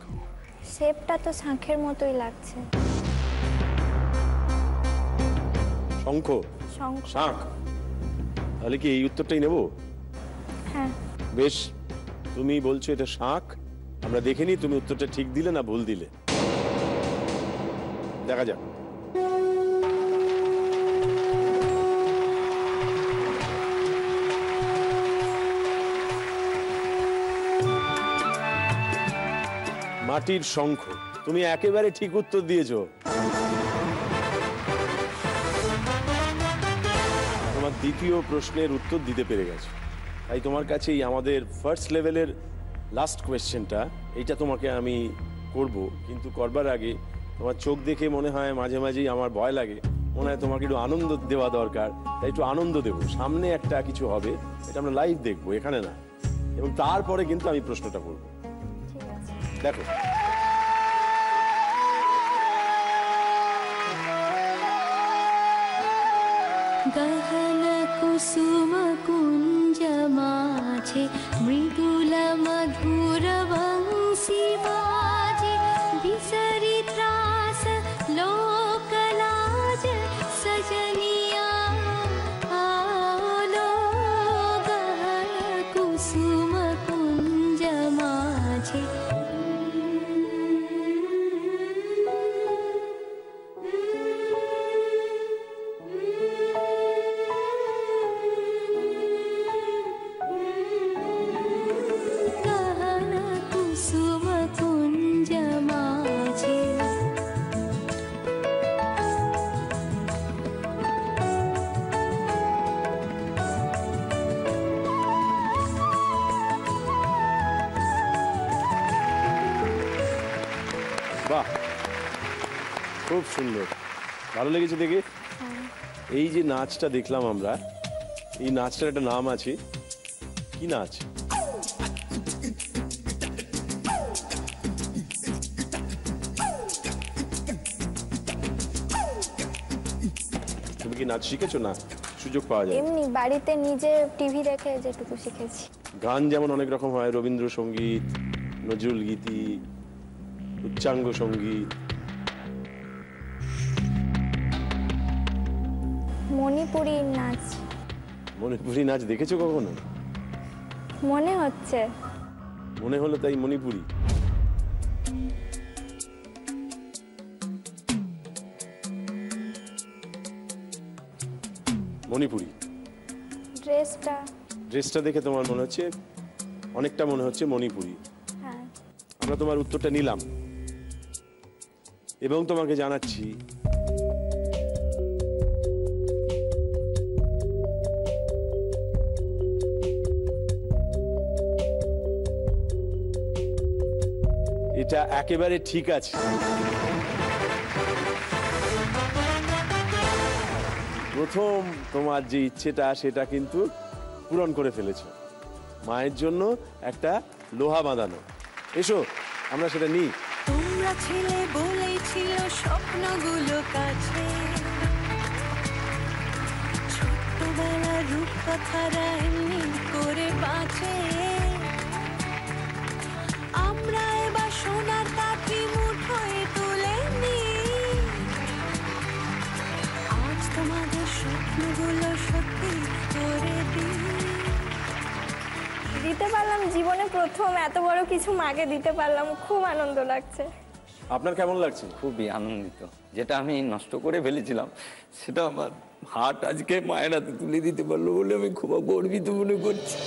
শেপটা তো শাঁখের মতোই লাগছে। শঙ্খ? শঙ্খ। শাঁখ? তাহলে কি এই উত্তরটাই নেব? হ্যাঁ। বেশ, তুমি বলছো এটা শাঁখ। আমরা দেখে নিই তুমি উত্তরটা ঠিক দিলে না ভুল দিলে। দেখা যাক। মাটির শঙ্খ। তুমি একেবারে ঠিক উত্তর দিয়েছো। তোমার দ্বিতীয় প্রশ্নের উত্তর দিতে পেরে গেছো। তাই তোমার কাছেই আমাদের ফার্স্ট লেভেলের লাস্ট কোয়েশ্চেনটা, এইটা তোমাকে আমি করব। কিন্তু করবার আগে তোমার চোখ দেখে মনে হয় মাঝে মাঝেই আমার ভয় লাগে, মনে হয় তোমাকে একটু আনন্দ দেওয়া দরকার। তাই একটু আনন্দ দেবো। সামনে একটা কিছু হবে, এটা আমরা লাইভ দেখবো, এখানে না। এবং তারপরে কিন্তু আমি প্রশ্নটা করবো। দেখো, গহন কুসুম কুঞ্জ মাঝে মৃদুল মধুর বংশী বাজে বিসরি ত্রাস লোকলাজ সজনিয়া আলো গহন কুসুম কুঞ্জ মাঝে। বাহ, খুব সুন্দর, ভালো লেগেছে দেখে। এই যে নাচটা দেখলাম আমরা, এই নাচটার একটা নাম আছে। কি নাচ? তুমি কি নাচ শিখেছো? না, সুযোগ পাওয়া যায়? এমনি বাড়িতে নিজে টিভি দেখে যেটুকু শিখেছি। গান যেমন অনেক রকম হয়, রবীন্দ্রসঙ্গীত, নজরুল গীতি, উচ্চাঙ্গ সঙ্গীত। মণিপুরি নাচ। মণিপুরি নাচ দেখেছো কখনো? মনে হচ্ছে। মনে হলো তাই মণিপুরি? মণিপুরি ড্রেসটা দেখে তোমার মনে হচ্ছে, অনেকটা মনে হচ্ছে মণিপুরি। হ্যাঁ। আমরা তোমার উত্তরটা নিলাম এবং তোমাকে জানাচ্ছি এটা একেবারে ঠিক আছে। প্রথম তোমার যে ইচ্ছেটা সেটা কিন্তু পূরণ করে ফেলেছো। মায়ের জন্য একটা লোহা বাঁধানো। এসো আমরা সেটা নিই। তোমরা ছিলে বলেই ছিল স্বপ্নগুলো কাছে, ছোট্টবেলার রূপকথারা এমনি করে বাঁচে। আমরা এবার সোনার কাঠি মুঠোয় তুলে নিই, আজ তোমাদের স্বপ্নগুলো সত্যি করে দিই। দিতে পারলাম জীবনে প্রথম এত বড় কিছু মাকে দিতে পারলাম, খুব আনন্দ লাগছে। আপনার কেমন লাগছে? খুবই আনন্দিত। যেটা আমি নষ্ট করে ফেলেছিলাম সেটা আমার হাট আজকে মায়ের হাতে তুলে দিতে পারলো বলে আমি খুব গর্বিত মনে করছি।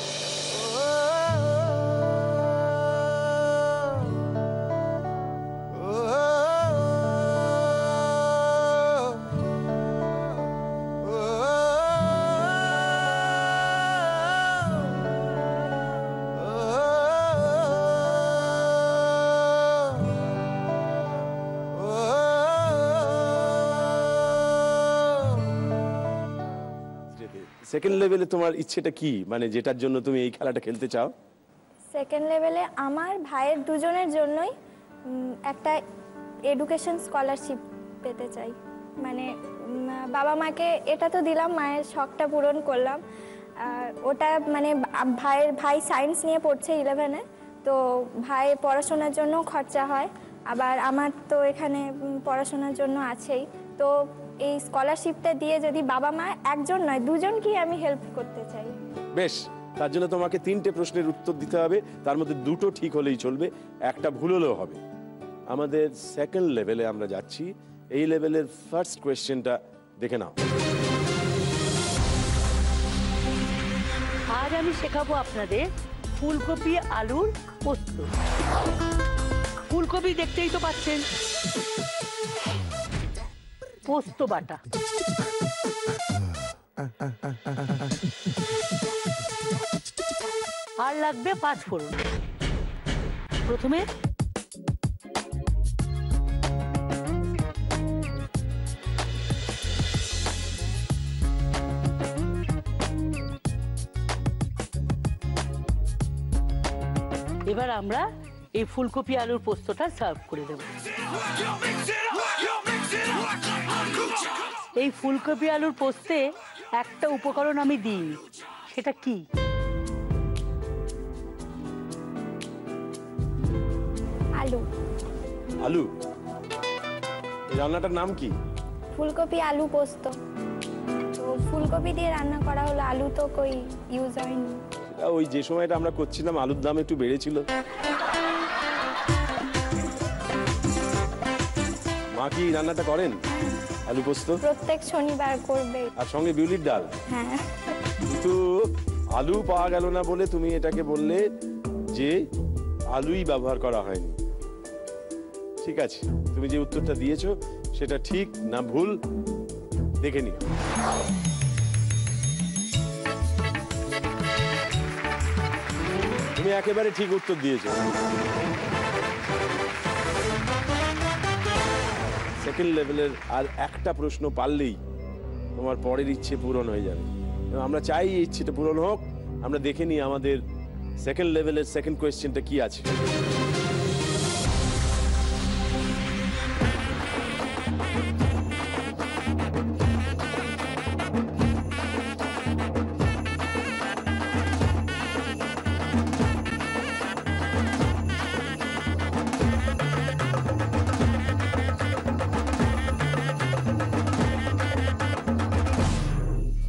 সেকেন্ড লেভেলে তোমার ইচ্ছেটা কি, মানে যেটার জন্য তুমি এই খেলাটা খেলতে চাও? সেকেন্ড লেভেলে আমার ভাইয়ের দুজনের জন্যই একটা এডুকেশন স্কলারশিপ পেতে চাই। মানে বাবা মাকে এটা তো দিলাম, মায়ের শখটা পূরণ করলাম। আর ওটা মানে ভাই সায়েন্স নিয়ে পড়ছে 11-এ, তো ভাই পড়াশোনার জন্য খরচা হয়, আবার আমার তো এখানে পড়াশোনার জন্য আছেই। তো এই স্কলারশিপটা দিয়ে যদি বাবা মা একজন নয় দুজনকেই আমি হেল্প করতে চাই। বেশ, তার জন্য তোমাকে 3টে প্রশ্নের উত্তর দিতে হবে, তার মধ্যে 2টো ঠিক হলেই চলবে, একটা ভুল হলেও হবে। আমাদের সেকেন্ড লেভেলে আমরা যাচ্ছি। এই লেভেলের ফার্স্ট কোয়েশ্চেনটা দেখে নাও। আজ আমি শেখাবো আপনাদের ফুলকপি আলুর পোস্ত। ফুলকপি দেখতেই তো পাচ্ছেন, পোস্ত বাটা, আর লাগবে 5 ফোড়ন। প্রথমে এবার আমরা এই ফুলকপি আলুর পোস্তটা সার্ভ করে দেব। এই ফুলকপি আলুর পোস্তে একটা উপকরণ আমি দিই, সেটা কি? আলু। আলু? এই রান্নাটার নাম কি? ফুলকপি আলু পোস্ত। তো ফুলকপি দিয়ে রান্না করা হলো, আলু তো কই ইউজ হয়নি। ওই যে সময়টা আমরা করছিলাম আলুর দাম একটু বেড়েছিল। মা কি রান্নাটা করেন আলু পোস্ত? প্রত্যেক শনিবার করবে। আর সঙ্গে বিউলির ডাল? হ্যাঁ। কিন্তু আলু পাওয়া গেল না বলে তুমি এটাকে বললে যে আলুই ব্যবহার করা হয়নি। ঠিক আছে, তুমি যে উত্তরটা দিয়েছো সেটা ঠিক না ভুল দেখে নিও। তুমি একেবারে ঠিক উত্তর দিয়েছো। সেকেন্ড লেভেলের আর একটা প্রশ্ন পারলেই তোমার পরের ইচ্ছে পূরণ হয়ে যাবে। আমরা চাই এই ইচ্ছেটা পূরণ হোক। আমরা দেখে নিই আমাদের সেকেন্ড লেভেলের সেকেন্ড কোয়েশ্চেনটা কি আছে।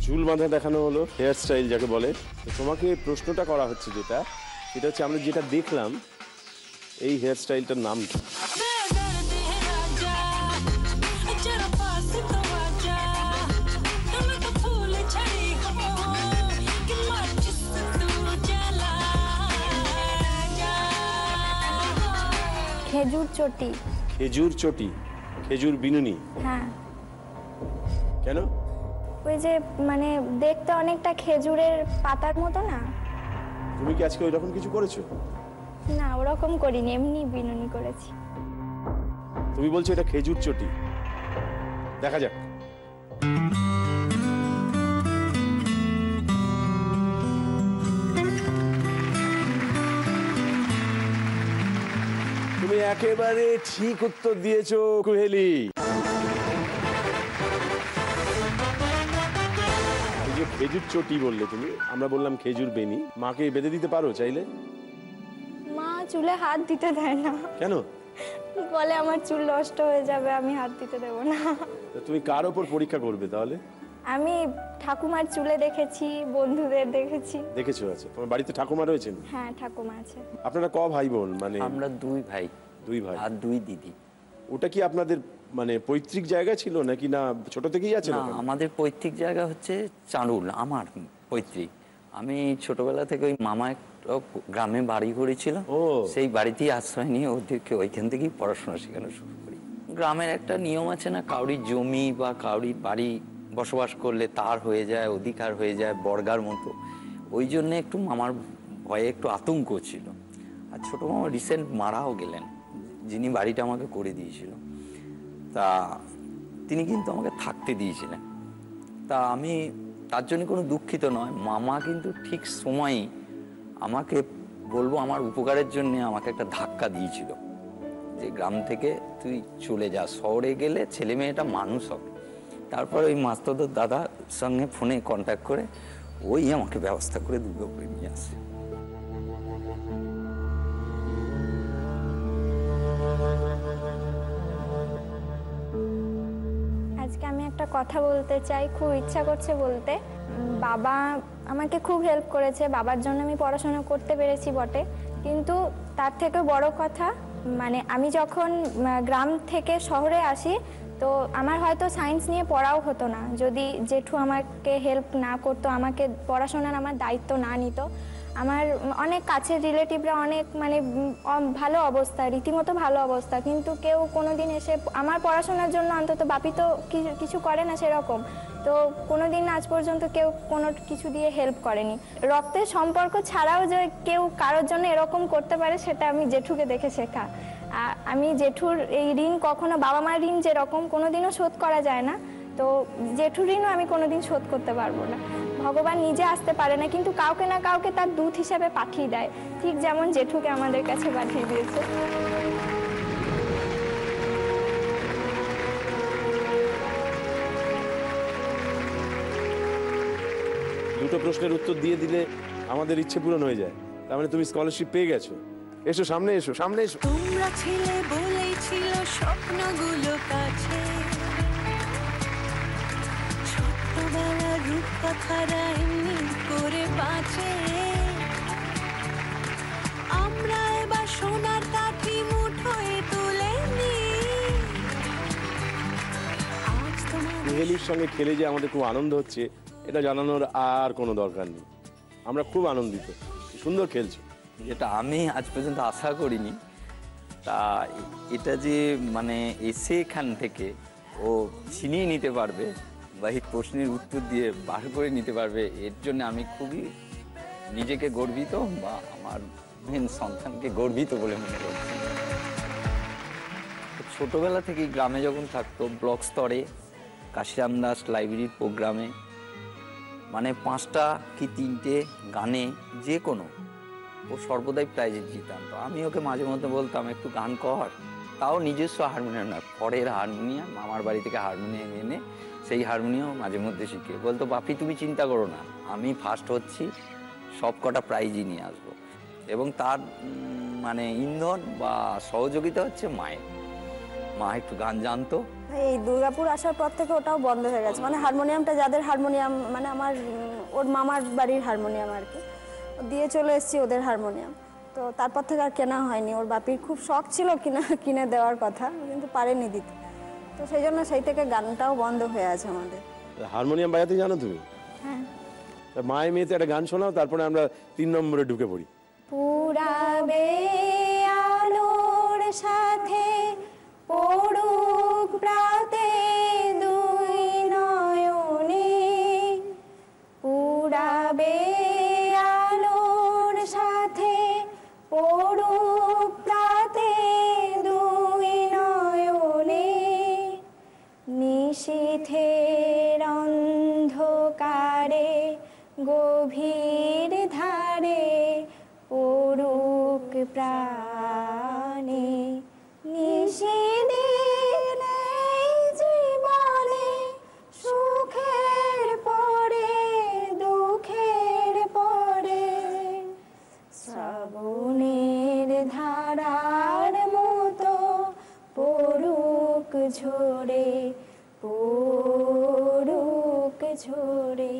চুল বাঁধা দেখানো হলো, হেয়ার স্টাইল যাকে বলে। তো তোমাকে প্রশ্নটা করা হচ্ছে যেটা, সেটা হচ্ছে আমরা যেটা দেখলাম এই হেয়ার স্টাইলটার নাম কি? খেজুর চটি। খেজুর চটি? খেজুর বিনুনি? হ্যাঁ। কেন? ওই যে মানে দেখতে অনেকটা খেজুরের পাতার মতো না? তুমি কি আজকে ওই রকম কিছু করেছো? না ওরকম করিনি, এমনি বিনুনি করেছি। তুমি বলছো এটা খেজুর চটি, দেখা যাক। তুমি একেবারে ঠিক উত্তর দিয়েছো কুহেলি। খেজুর চটি বললে তুমি, আমরা বললাম খেজুর বেনি। মাকে বেঁধে দিতে পারো চাইলে? মা চুলে হাত দিতে দেয় না। কেন? বলে আমার চুল নষ্ট হয়ে যাবে, আমি হাত দিতে দেবো না। তুমি কার ওপর পরীক্ষা করবে তাহলে? আমি ঠাকুমার চুলে দেখেছি, বন্ধুদের দেখেছি। দেখেছো? আচ্ছা, তোমার বাড়িতে ঠাকুমা রয়েছেন? হ্যাঁ ঠাকুমা আছে। আপনারা ক ভাই বোন? মানে আমরা দুই ভাই। দুই ভাই আর দুই দিদি। ওটা কি আপনাদের মানে পৈতৃক জায়গা ছিল নাকি না ছোট থেকেই আছে? না, আমাদের পৈতৃক জায়গা হচ্ছে চাঁড়ুল, আমার পৈতৃক। আমি ছোটবেলা থেকে ওই মামা গ্রামে বাড়ি করেছিল, সেই বাড়িতেই আশ্রয় নিয়ে ওদেরকে ওইখান থেকেই পড়াশোনা শেখানো শুরু করি। গ্রামের একটা নিয়ম আছে না, কাউরির জমি বা কাউরির বাড়ি বসবাস করলে তার হয়ে যায়, অধিকার হয়ে যায় বর্গার মতো। ওই জন্য একটু মামার ভয়ে একটু আতঙ্ক ছিল। আর ছোটো মামা রিসেন্ট মারাও গেলেন, যিনি বাড়িটা আমাকে করে দিয়েছিল। তা তিনি কিন্তু আমাকে থাকতে দিয়েছিলেন। তা আমি তার জন্য কোনো দুঃখিত নয়। মামা কিন্তু ঠিক সময়ই আমাকে বলবো আমার উপকারের জন্য আমাকে একটা ধাক্কা দিয়েছিল, যে গ্রাম থেকে তুই চলে যা, শহরে গেলে ছেলে মেয়েটা মানুষ হবে। তারপর ওই মাস্টারদের দাদার সঙ্গে ফোনে কন্ট্যাক্ট করে ওই আমাকে ব্যবস্থা করে দুর্গাপুরে নিয়ে আসে। আজকে আমি একটা কথা বলতে চাই, খুব ইচ্ছা করছে বলতে। বাবা আমাকে খুব হেল্প করেছে, বাবার জন্য আমি পড়াশোনা করতে পেরেছি বটে, কিন্তু তার থেকে বড় কথা মানে আমি যখন গ্রাম থেকে শহরে আসি তো আমার হয়তো সায়েন্স নিয়ে পড়াও হতো না যদি জেঠু আমাকে হেল্প না করতো, আমাকে পড়াশোনার আমার দায়িত্ব না নিত। আমার অনেক কাছের রিলেটিভরা অনেক মানে ভালো অবস্থা, রীতিমতো ভালো অবস্থা, কিন্তু কেউ কোনোদিন এসে আমার পড়াশোনার জন্য অন্তত বাপি তো কিছু করে না সেরকম, তো কোনোদিন আজ পর্যন্ত কেউ কোনো কিছু দিয়ে হেল্প করেনি। রক্তের সম্পর্ক ছাড়াও যে কেউ কারোর জন্য এরকম করতে পারে সেটা আমি জেঠুকে দেখে শেখা। আমি জেঠুর এই ঋণ কখনো, বাবা মার ঋণ যেরকম কোনোদিনও শোধ করা যায় না, তো জেঠুর ঋণও আমি কোনোদিন শোধ করতে পারবো না। ভগবান নিজে আসতে পারে না, কিন্তু কাউকে না কাউকে তার দূত হিসাবে পাঠিয়ে দেয়, ঠিক যেমন জেঠুকে আমাদের কাছে পাঠিয়ে দিয়েছে। দুটো প্রশ্নের উত্তর দিয়ে দিলে আমাদের ইচ্ছে পূরণ হয়ে যায়, তার মানে তুমি স্কলারশিপ পেয়ে গেছো। এসো সামনে, এসো সামনে এসো। তোমরা ছিলে বলেই ছিল স্বপ্নগুলো কাছে, ছোট্টবেলার রূপকথারা এমনি করে বাঁচে। আমরা এবার সোনার কাঠি মুঠোয় তুলে নিই। কুহেলির সঙ্গে খেলে যে আমাদের খুব আনন্দ হচ্ছে এটা জানানোর আর কোনো দরকার নেই, আমরা খুব আনন্দিত, সুন্দর খেলছো। যেটা আমি আজ পর্যন্ত আশা করিনি, তা এটা যে মানে এসে এখান থেকে ও ছিনিয়ে নিতে পারবে বা এই প্রশ্নের উত্তর দিয়ে বার করে নিতে পারবে, এর জন্য আমি খুবই নিজেকে গর্বিত বা আমার মেন সন্তানকে গর্বিত বলে মনে করছি। ছোটবেলা থেকে গ্রামে যখন থাকতো ব্লক স্তরে কাশিরাম দাস লাইব্রেরির প্রোগ্রামে মানে 5টা কি 3টে গানে যে কোনো ও সর্বদাই প্রাইজ জিতাম। তো আমি ওকে মাঝে মধ্যে বলতাম একটু গান কর, তাও নিজস্ব হারমোনিয়াম না, পরের হারমোনিয়াম, মামার বাড়ি থেকে হারমোনিয়াম এনে সেই হারমোনিয়াম মাঝে মধ্যে শিখে বলতো, বাপি তুমি চিন্তা করো না, আমি ফার্স্ট হচ্ছি, সব কটা প্রাইজই নিয়ে আসবো। এবং তার মানে ইন্ধন বা সহযোগিতা হচ্ছে মায়ের। মা একটু গান জানতো। এই দুর্গাপুর আসার পর থেকে ওটাও বন্ধ হয়ে গেছে, মানে হারমোনিয়ামটা যাদের হারমোনিয়াম মানে আমার ওর মামার বাড়ির হারমোনিয়াম আর কি, দিয়ে চলে এসেছি ওদের হারমোনিয়াম, তো তারপর থেকে আর কেনা হয়নি। ওর বাপির খুব শখ ছিল কিনে দেওয়ার কথা, কিন্তু পারেনি দিতে, তো সেই জন্য সেই থেকে গানটাও বন্ধ হয়ে আছে আমাদের। হারমোনিয়াম বাজাতে জানো তুমি? হ্যাঁ। মায়ের মেয়েতে একটা গান শোনাও, তারপরে আমরা 3 নম্বরে ঢুকে পড়ি। পুরাবে আলোর সাথে পড়ুক প্রাতে দুই নয়নে, পুরাবে আলোর সাথে পড়ুক পথের অন্ধকারে গভীর ধারে পড়ুক প্রাণে নিষেধের এই জীবনে সুখের পরে দুঃখের পরে শ্রাবণের ধারার মতো পড়ুক ঝরে পড়ুক ঝরে।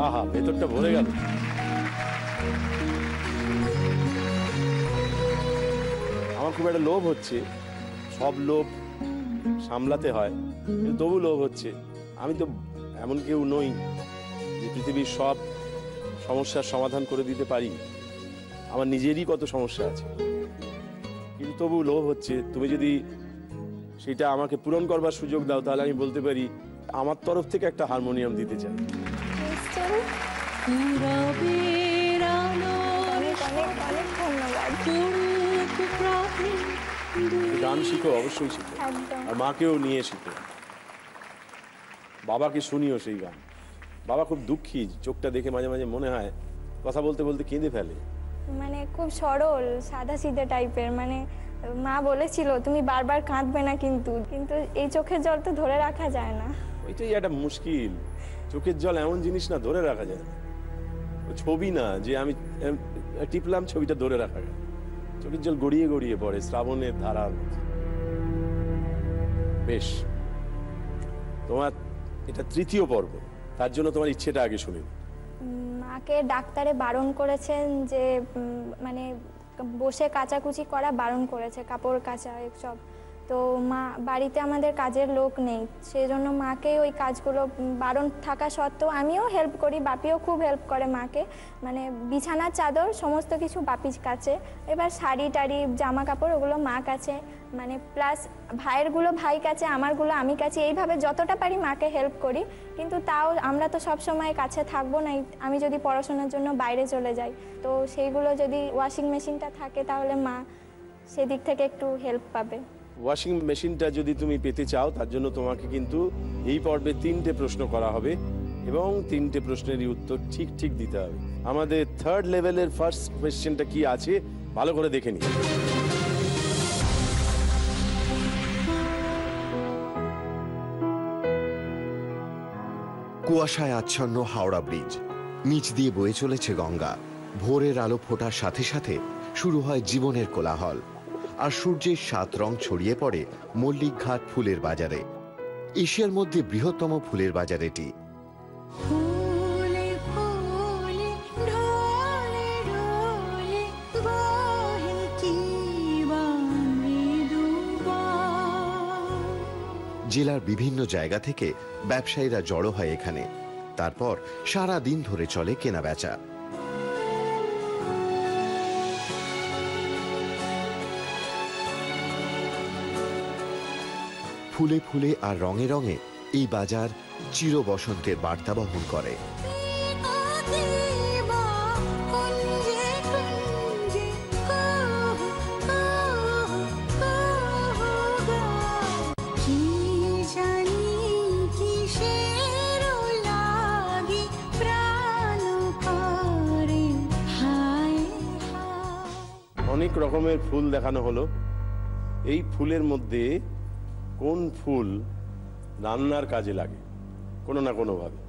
আহা, ভেতরটা ভরে গেল। আমার খুব একটা লোভ হচ্ছে, সব লোভ সামলাতে হয়, কিন্তু তবু লোভ হচ্ছে। আমি তো এমন কেউ নই যে পৃথিবীর সব সমস্যার সমাধান করে দিতে পারি। আমার নিজেরই কত সমস্যা আছে, কিন্তু তবু লোভ হচ্ছে। তুমি যদি সেটা আমাকে পূরণ করবার সুযোগ দাও, তাহলে আমি বলতে পারি আমার তরফ থেকে একটা হারমোনিয়াম দিতে চাই। গান শিখো, অবশ্যই শিখো, আর মাকেও নিয়ে শিখো, বাবাকে শুনিও সেই গান। বাবা খুব দুঃখী, চোখটা দেখে মাঝে মাঝে মনে হয় কথা বলতে বলতে কেঁদে ফেলে। মানে খুব সরল সাদা সিধে টাইপের, মানে মা বলেছিল তুমি বারবার কাঁদবে না, কিন্তু কিন্তু এই চোখের জল তো ধরে রাখা যায় না। ওইটাই একটা মুশকিল, চোখের জল এমন জিনিস না, ধরে রাখা যায় না। ছবি না যে আমি টিপলাম ছবিটা ধরে রাখা যায়, চোখের জল গড়িয়ে গড়িয়ে পড়ে শ্রাবণের ধারার। বেশ, তোমার এটা তৃতীয় পর্ব, তার জন্য তোমার ইচ্ছেটা আগে শুনি। মাকে ডাক্তারে বারণ করেছেন যে মানে বসে কাচাকুচি করা বারণ করেছে, কাপড় কাচা সব। তো মা বাড়িতে আমাদের কাজের লোক নেই, সেই জন্য মাকে ওই কাজগুলো বারণ থাকা সত্ত্বেও আমিও হেল্প করি, বাপিও খুব হেল্প করে মাকে। মানে বিছানার চাদর সমস্ত কিছু বাপি কাছে, এবার শাড়ি টাড়ি জামা কাপড় ওগুলো মা কাছে, মানে প্লাস ভাইয়েরগুলো ভাই কাছে, আমারগুলো আমি কাছে, এইভাবে যতটা পারি মাকে হেল্প করি। কিন্তু তাও আমরা তো সব সময় কাছে থাকবো না, আমি যদি পড়াশোনার জন্য বাইরে চলে যাই, তো সেইগুলো যদি ওয়াশিং মেশিনটা থাকে তাহলে মা সেদিক থেকে একটু হেল্প পাবে। ওয়াশিং মেশিনটা যদি তুমি পেতে চাও, তার জন্য তোমাকে কিন্তু এই পর্বে 3টে প্রশ্ন করা হবে এবং 3টে প্রশ্নেরই উত্তর ঠিক ঠিক দিতে হবে। আমাদের থার্ড লেভেলের ফার্স্ট কোয়েশ্চেনটা কি আছে ভালো করে দেখে নিই। কুয়াশায় আচ্ছন্ন হাওড়া ব্রিজ, নিচ দিয়ে বয়ে চলেছে গঙ্গা। ভোরের আলো ফোটার সাথে সাথে শুরু হয় জীবনের কোলাহল, আর সূর্যের 7 রং ছড়িয়ে পড়ে মল্লিক ঘাট ফুলের বাজারে। এশিয়ার মধ্যে বৃহত্তম ফুলের বাজার এটি। জেলার বিভিন্ন জায়গা থেকে ব্যবসায়ীরা জড়ো হয় এখানে, তারপর সারা দিন ধরে চলে কেনাবেচা। ফুলে ফুলে আর রঙে রঙে এই বাজার চির বসন্তের বার্তা বহন করে। অনেক রকমের ফুল দেখানো হলো। এই ফুলের মধ্যে কোন ফুল রান্নার কাজে লাগে কোনো না কোনো ভাবে?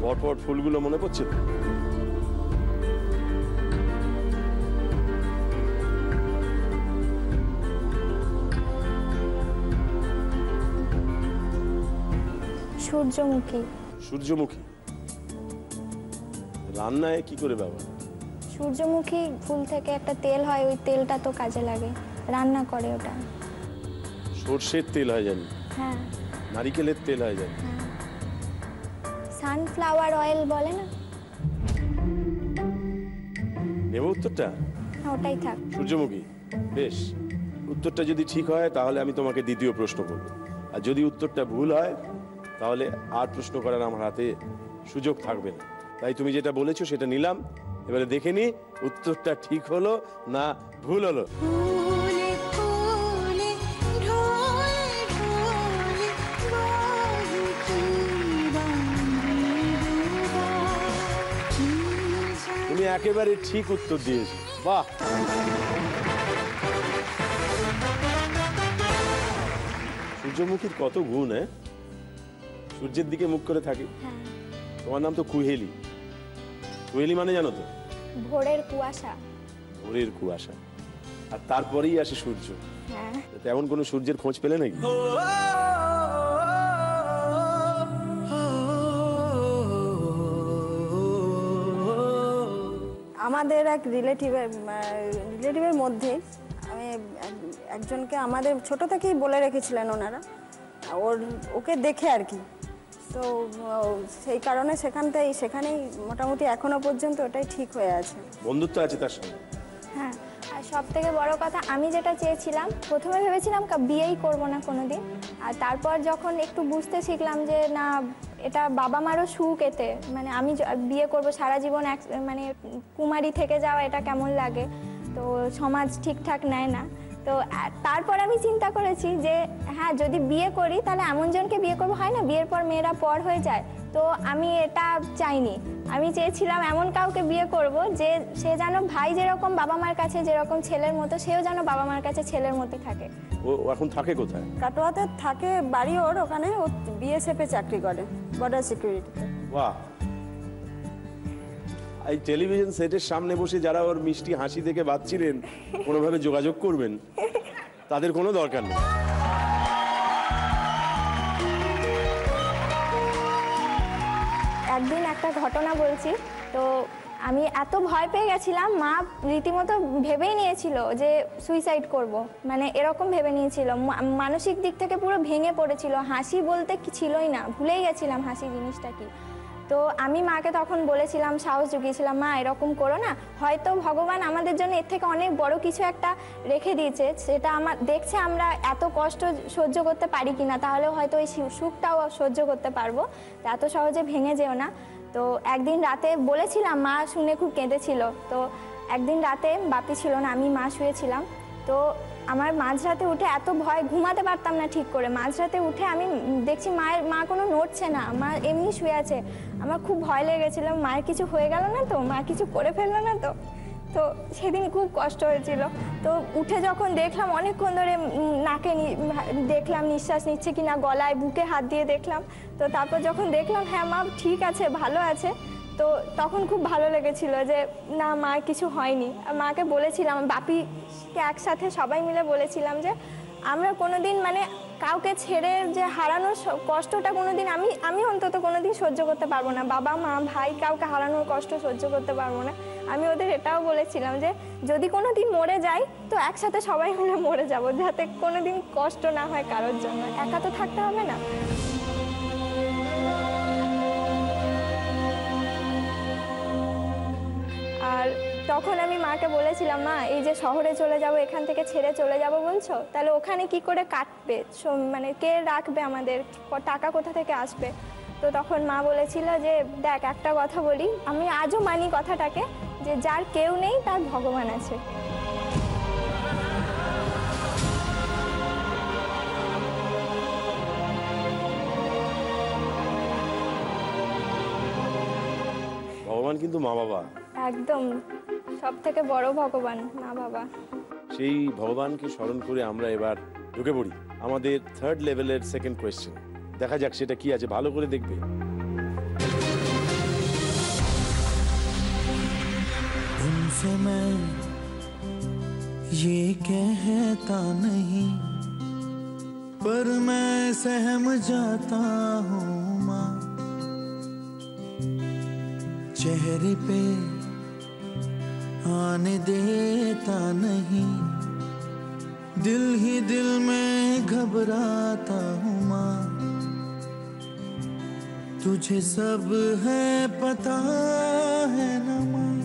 পরপর ফুলগুলো মনে পড়ছে তো? সূর্যমুখী। সূর্যমুখী রান্নায় কি করে ব্যবহার? সূর্যমুখী ফুল থেকে একটা তেল হয়, ওই তেলটা তো কাজে লাগে, রান্না করে ওটা। সর্ষের তেল হয় জানি, হ্যাঁ। নারিকেলের তেল হয় জানি, সানফ্লাওয়ার অয়েল বলে না? নেব উত্তরটা? হ্যাঁ, ওটাই থাক। সূর্যমুখী। বেশ, উত্তরটা যদি ঠিক হয় তাহলে আমি তোমাকে দ্বিতীয় প্রশ্ন করব, আর যদি উত্তরটা ভুল হয় তাহলে আর প্রশ্ন করার আমার হাতে সুযোগ থাকবে না। তাই তুমি যেটা বলেছো সেটা নিলাম। এবারে দেখে নি উত্তরটা ঠিক হলো না ভুল হলো। তুমি একেবারে ঠিক উত্তর দিয়েছো, বাহ। সূর্যমুখীর কত গুণ, সূর্যের দিকে মুখ করে থাকে। তোমার নাম তো কুহেলি। কুহেলি মানে জানো তো? ভোরের কুয়াশা। ভোরের কুয়াশা, আর তারপরেই আসে সূর্য। তেমন কোনো সূর্যের খোঁজ পেলে নাকি? আমাদের এক রিলেটিভের মধ্যে আমি একজনকে আমাদের ছোট থেকেই বলে রেখেছিলেন ওনারা, ওকে দেখে আর কি। তো সেই কারণে সেখানেই মোটামুটি এখনো পর্যন্ত ওটাই ঠিক হয়ে আছে। বন্ধুত্ব আছে তার সঙ্গে। হ্যাঁ, আর সব থেকে বড় কথা, আমি যেটা চেয়েছিলাম, প্রথমে ভেবেছিলাম বিয়েই করব না কোনোদিন। আর তারপর যখন একটু বুঝতে শিখলাম যে না, এটা বাবা মারও সুখ এতে, মানে আমি বিয়ে করব সারা জীবন মানে কুমারী থেকে যাওয়া, এটা কেমন লাগে, তো সমাজ ঠিকঠাক নেয় না। তো তারপর আমি চিন্তা করেছি যে হ্যাঁ, যদি বিয়ে করি তাহলে এমন জনকে বিয়ে করবো, হয় না বিয়ের পর মেয়েরা পর হয়ে যায়, তো আমি এটা চাইনি। আমি চেয়েছিলাম এমন কাউকে বিয়ে করব যে সে যেন ভাই যেরকম বাবা মার কাছে যেরকম ছেলের মতো, সেও যেন বাবা মার কাছে ছেলের মতো থাকে। ও এখন থাকে কোথায়? কাটোয়াতে থাকে বাড়ি ওর, ওখানে ও বিএসএফ এ চাকরি করে, বর্ডার সিকিউরিটিতে। বাহ। এই টেলিভিশন সেটের সামনে বসে যারা ওর মিষ্টি হাসি দেখে বাঁচছিলেন কোনোভাবে যোগাযোগ করবেন, তাদের কোনো দরকার নেই। একদিন একটা ঘটনা বলছি, তো আমি এত ভয় পেয়ে গেছিলাম, মা রীতিমতো ভেবেই নিয়েছিল যে সুইসাইড করব, মানে এরকম ভেবে নিয়েছিল, মানসিক দিক থেকে পুরো ভেঙে পড়েছিল, হাসি বলতে কি ছিলই না, ভুলেই গেছিলাম হাসি জিনিসটা কি। তো আমি মাকে তখন বলেছিলাম, সাহস জুগিয়েছিলাম, মা এরকম করো না, হয়তো ভগবান আমাদের জন্য এর থেকে অনেক বড় কিছু একটা রেখে দিয়েছে, সেটা দেখছে আমরা এত কষ্ট সহ্য করতে পারি কিনা, তাহলে হয়তো ওই সুখটাও সহ্য করতে পারবো, এত সহজে ভেঙে যেও না। তো একদিন রাতে বলেছিলাম, মা শুনে খুব কেঁদেছিল। তো একদিন রাতে বাপি ছিল না, আমি মা শুয়েছিলাম, তো আমার মাঝরাতে উঠে এত ভয়, ঘুমাতে পারতাম না ঠিক করে, মাঝরাতে উঠে আমি দেখছি মা কোনো নড়ছে না, মা এমনি শুয়ে আছে। আমার খুব ভয় লেগেছিল, মায়ের কিছু হয়ে গেল না তো, মা কিছু করে ফেললো না তো। তো সেদিন খুব কষ্ট হয়েছিল। তো উঠে যখন দেখলাম, অনেকক্ষণ ধরে নাকে দেখলাম নিঃশ্বাস নিচ্ছে কিনা, গলায় বুকে হাত দিয়ে দেখলাম, তো তারপর যখন দেখলাম হ্যাঁ মা ঠিক আছে, ভালো আছে, তো তখন খুব ভালো লেগেছিল যে না, মার কিছু হয়নি। আর মাকে বলেছিলাম, বাপিকে একসাথে সবাই মিলে বলেছিলাম যে আমরা কোনোদিন মানে কাউকে ছেড়ে যে হারানোর কষ্টটা কোনোদিন আমি অন্তত কোনোদিন সহ্য করতে পারবো না, বাবা মা ভাই কাউকে হারানোর কষ্ট সহ্য করতে পারবো না। আমি ওদের এটাও বলেছিলাম যে যদি কোনোদিন মরে যাই তো একসাথে সবাই মিলে মরে যাব, যাতে কোনোদিন কষ্ট না হয় কারোর জন্য, একা তো থাকতে হবে না। আর তখন আমি মাকে বলেছিলাম, মা এই যে শহরে চলে যাব, এখান থেকে ছেড়ে চলে যাব বলছো, তাহলে ওখানে কি করে কাটবে, মানে কে রাখবে আমাদের, টাকা কোথা থেকে আসবে? তো তখন মা বলেছিল যে দেখ একটা কথা বলি, আমি আজও মানি কথাটাকে, যে যার কেউ নেই তার ভগবান আছে। ভগবান কিন্তু মা বাবা, একদম সব থেকে বড় ভগবান মা বাবা। সেই ভগবানকে স্মরণ করে আমরা এবার ঢুকে পড়ি আমাদের থার্ড লেভেলের সেকেন্ড কোয়েশ্চেন। দেখা যাক সেটা কি আছে, ভালো করে দেখবে। उनसे मैं ये कहता नहीं, पर मैं सहम जाता हूँ माँ, चेहरे पे आने देता नहीं, दिल ही दिल में घबराता हूँ माँ, तुझे सब है पता है ना माँ,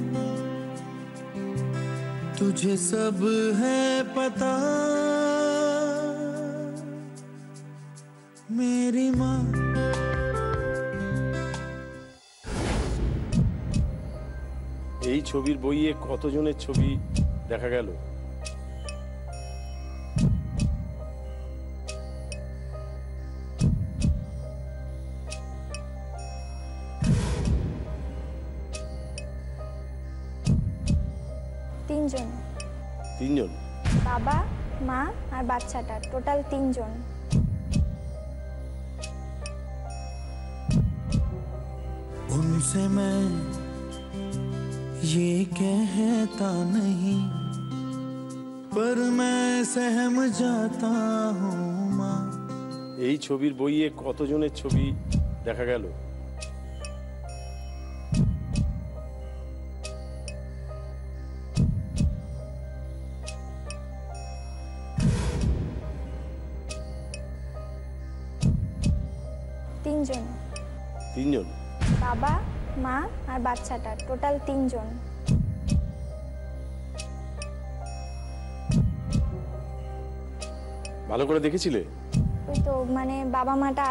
तुझे सब है पता मेरी माँ। এই ছবির বইয়ে কতজনের ছবি দেখা গেল? তিনজন। তিনজন? বাবা, মা আর বাচ্চাটা, টোটাল তিনজন। उनसे मैं ये कहता नहीं पर मैं सहम जाता हूँ माँ। এই ছবির বইয়ে কতজনের ছবি দেখা গেল? তিনজন। তিনজন? বাবা, মা আর বাচ্চাটা, টোটাল তিনজন। ভালো করে দেখেছিলে? ওই তো মানে বাবা মাটা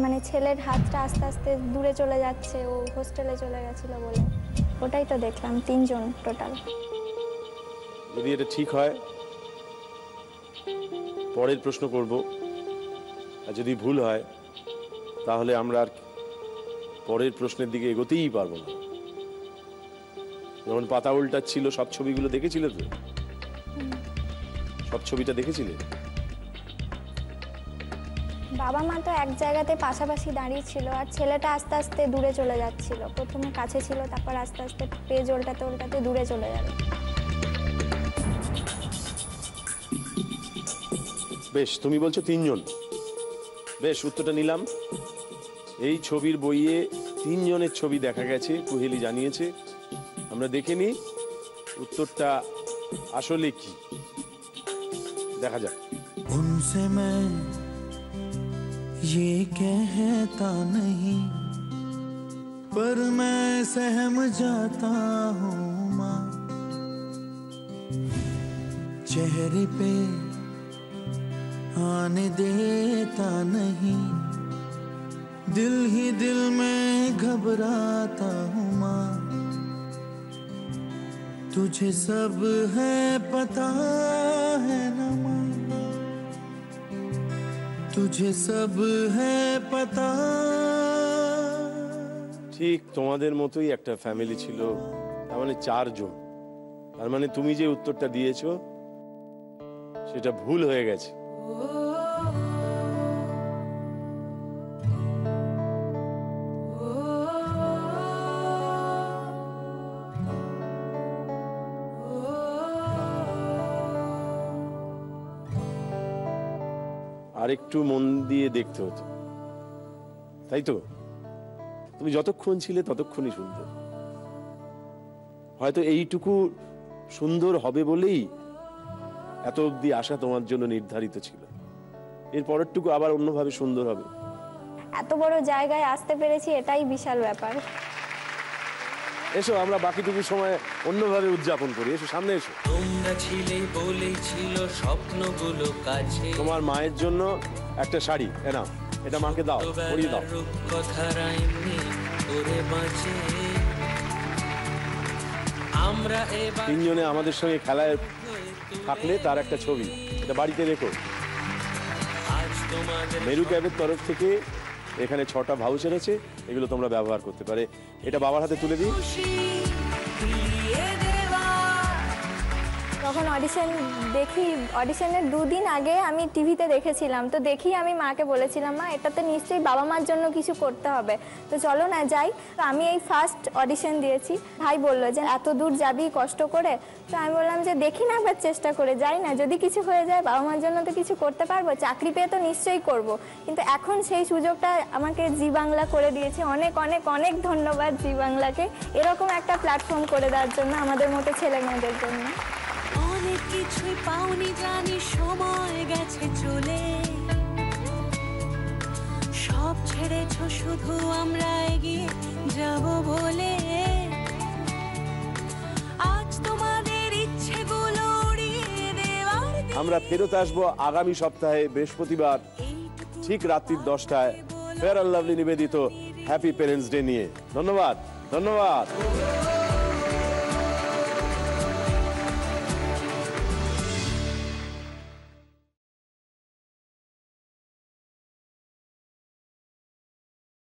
মানে ছেলের হাতটা আস্তে আস্তে দূরে চলে যাচ্ছে, ও হোস্টেলে চলে গেছিল বলে, ওটাই তো দেখলাম। তিনজন টোটাল। যদি এটা ঠিক হয় পরের প্রশ্ন করব, আর যদি ভুল হয় তাহলে আমরা আর পরের প্রশ্নের দিকে এগোতেই পারবো না। যখন পাতা উল্টাচ্ছিল সব ছবিগুলো দেখেছিলে তো? সব ছবিটা দেখেছিলে? বাবা মা তো এক জায়গাতে পাশাপাশি দাঁড়িয়ে ছিল, আর ছেলেটা আস্তে আস্তে দূরে চলে যাচ্ছিল। প্রথমে কাছে ছিল, তারপর আস্তে আস্তে পেজ উল্টাতে উল্টাতে দূরে চলে যাবে। বেশ, তুমি বলছো তিনজন। বেশ, উত্তরটা নিলাম। এই ছবির বইয়ে তিনজনের ছবি দেখা গেছে, কুহেলি জানিয়েছে। আমরা দেখে নিই উত্তরটা আসলে কি। দেখা যাক। उनसे मैं ये कहता नहीं पर मैं सहम जाता हूँ माँ। चेहरे पे आने देता नहीं, दिल ही दिल में घबराता हूँ माँ। तुझे सब है पता है ना माँ, तुझे सब है पता। ঠিক তোমাদের মতোই একটা ফ্যামিলি ছিল, তার মানে 4 জন। তার মানে তুমি যে উত্তরটা দিয়েছো সেটা ভুল হয়ে গেছে। আর একটু মন দিয়ে দেখতে হতো, তাই তো? তুমি যতক্ষণ ছিলে ততক্ষণই সুন্দর। হয়তো এইটুকু সুন্দর হবে বলেই এত অবধি আসা তোমার জন্য নির্ধারিত ছিল। এর পরেরটুকু আবার অন্যভাবে সুন্দর হবে। এত বড় জায়গায় আসতে পেরেছি, এটাই বিশাল ব্যাপার। এসো আমরা বাকিটুকু সময় অন্যভাবে উদযাপন করি। এসো, সামনে এসো। তোমরা ছিলে বলেই ছিল স্বপ্নগুলো কাছে। তোমার মায়ের জন্য একটা শাড়ি এনাও, এটা মাকে দাও, পরিয়ে দাও। আমরা এবার তিনজনে আমাদের সঙ্গে খেলায় থাকলে তার একটা ছবি, এটা বাড়িতে রেখো। মেরু ক্যাবের তরফ থেকে এখানে 6টা ভাউচার আছে, এগুলো তোমরা ব্যবহার করতে পারে। এটা বাবার হাতে তুলে দিই। তখন অডিশন দেখি, অডিশনের 2 দিন আগে আমি টিভিতে দেখেছিলাম, তো দেখি আমি মাকে বলেছিলাম, মা এটাতে নিশ্চয়ই বাবা মার জন্য কিছু করতে হবে, তো চলো না যাই। তো আমি এই ফার্স্ট অডিশন দিয়েছি। ভাই বললো যে এত দূর যাবি কষ্ট করে, তো আমি বললাম যে দেখি না একবার চেষ্টা করে যাই না, যদি কিছু হয়ে যায় বাবা মার জন্য তো কিছু করতে পারবো, চাকরি পেয়ে তো নিশ্চয়ই করব। কিন্তু এখন সেই সুযোগটা আমাকে জি বাংলা করে দিয়েছে। অনেক অনেক অনেক ধন্যবাদ জি বাংলাকে, এরকম একটা প্ল্যাটফর্ম করে দেওয়ার জন্য আমাদের মতো ছেলে মেয়েদের জন্য। অনেক কিছুই পাওনি জানি, সময় গেছে চলে, সব ছেড়েছো শুধু আমরা এগিয়ে যাব বলে। আজ তোমাদের ইচ্ছেগুলো উড়িয়ে দেওয়ার। আমরা ফেরত আসবো আগামী সপ্তাহে বৃহস্পতিবার ঠিক রাত্রি 10টায় ফেয়ার অ্যান্ড লাভলি নিবেদিত হ্যাপি প্যারেন্টস ডে নিয়ে। ধন্যবাদ, ধন্যবাদ।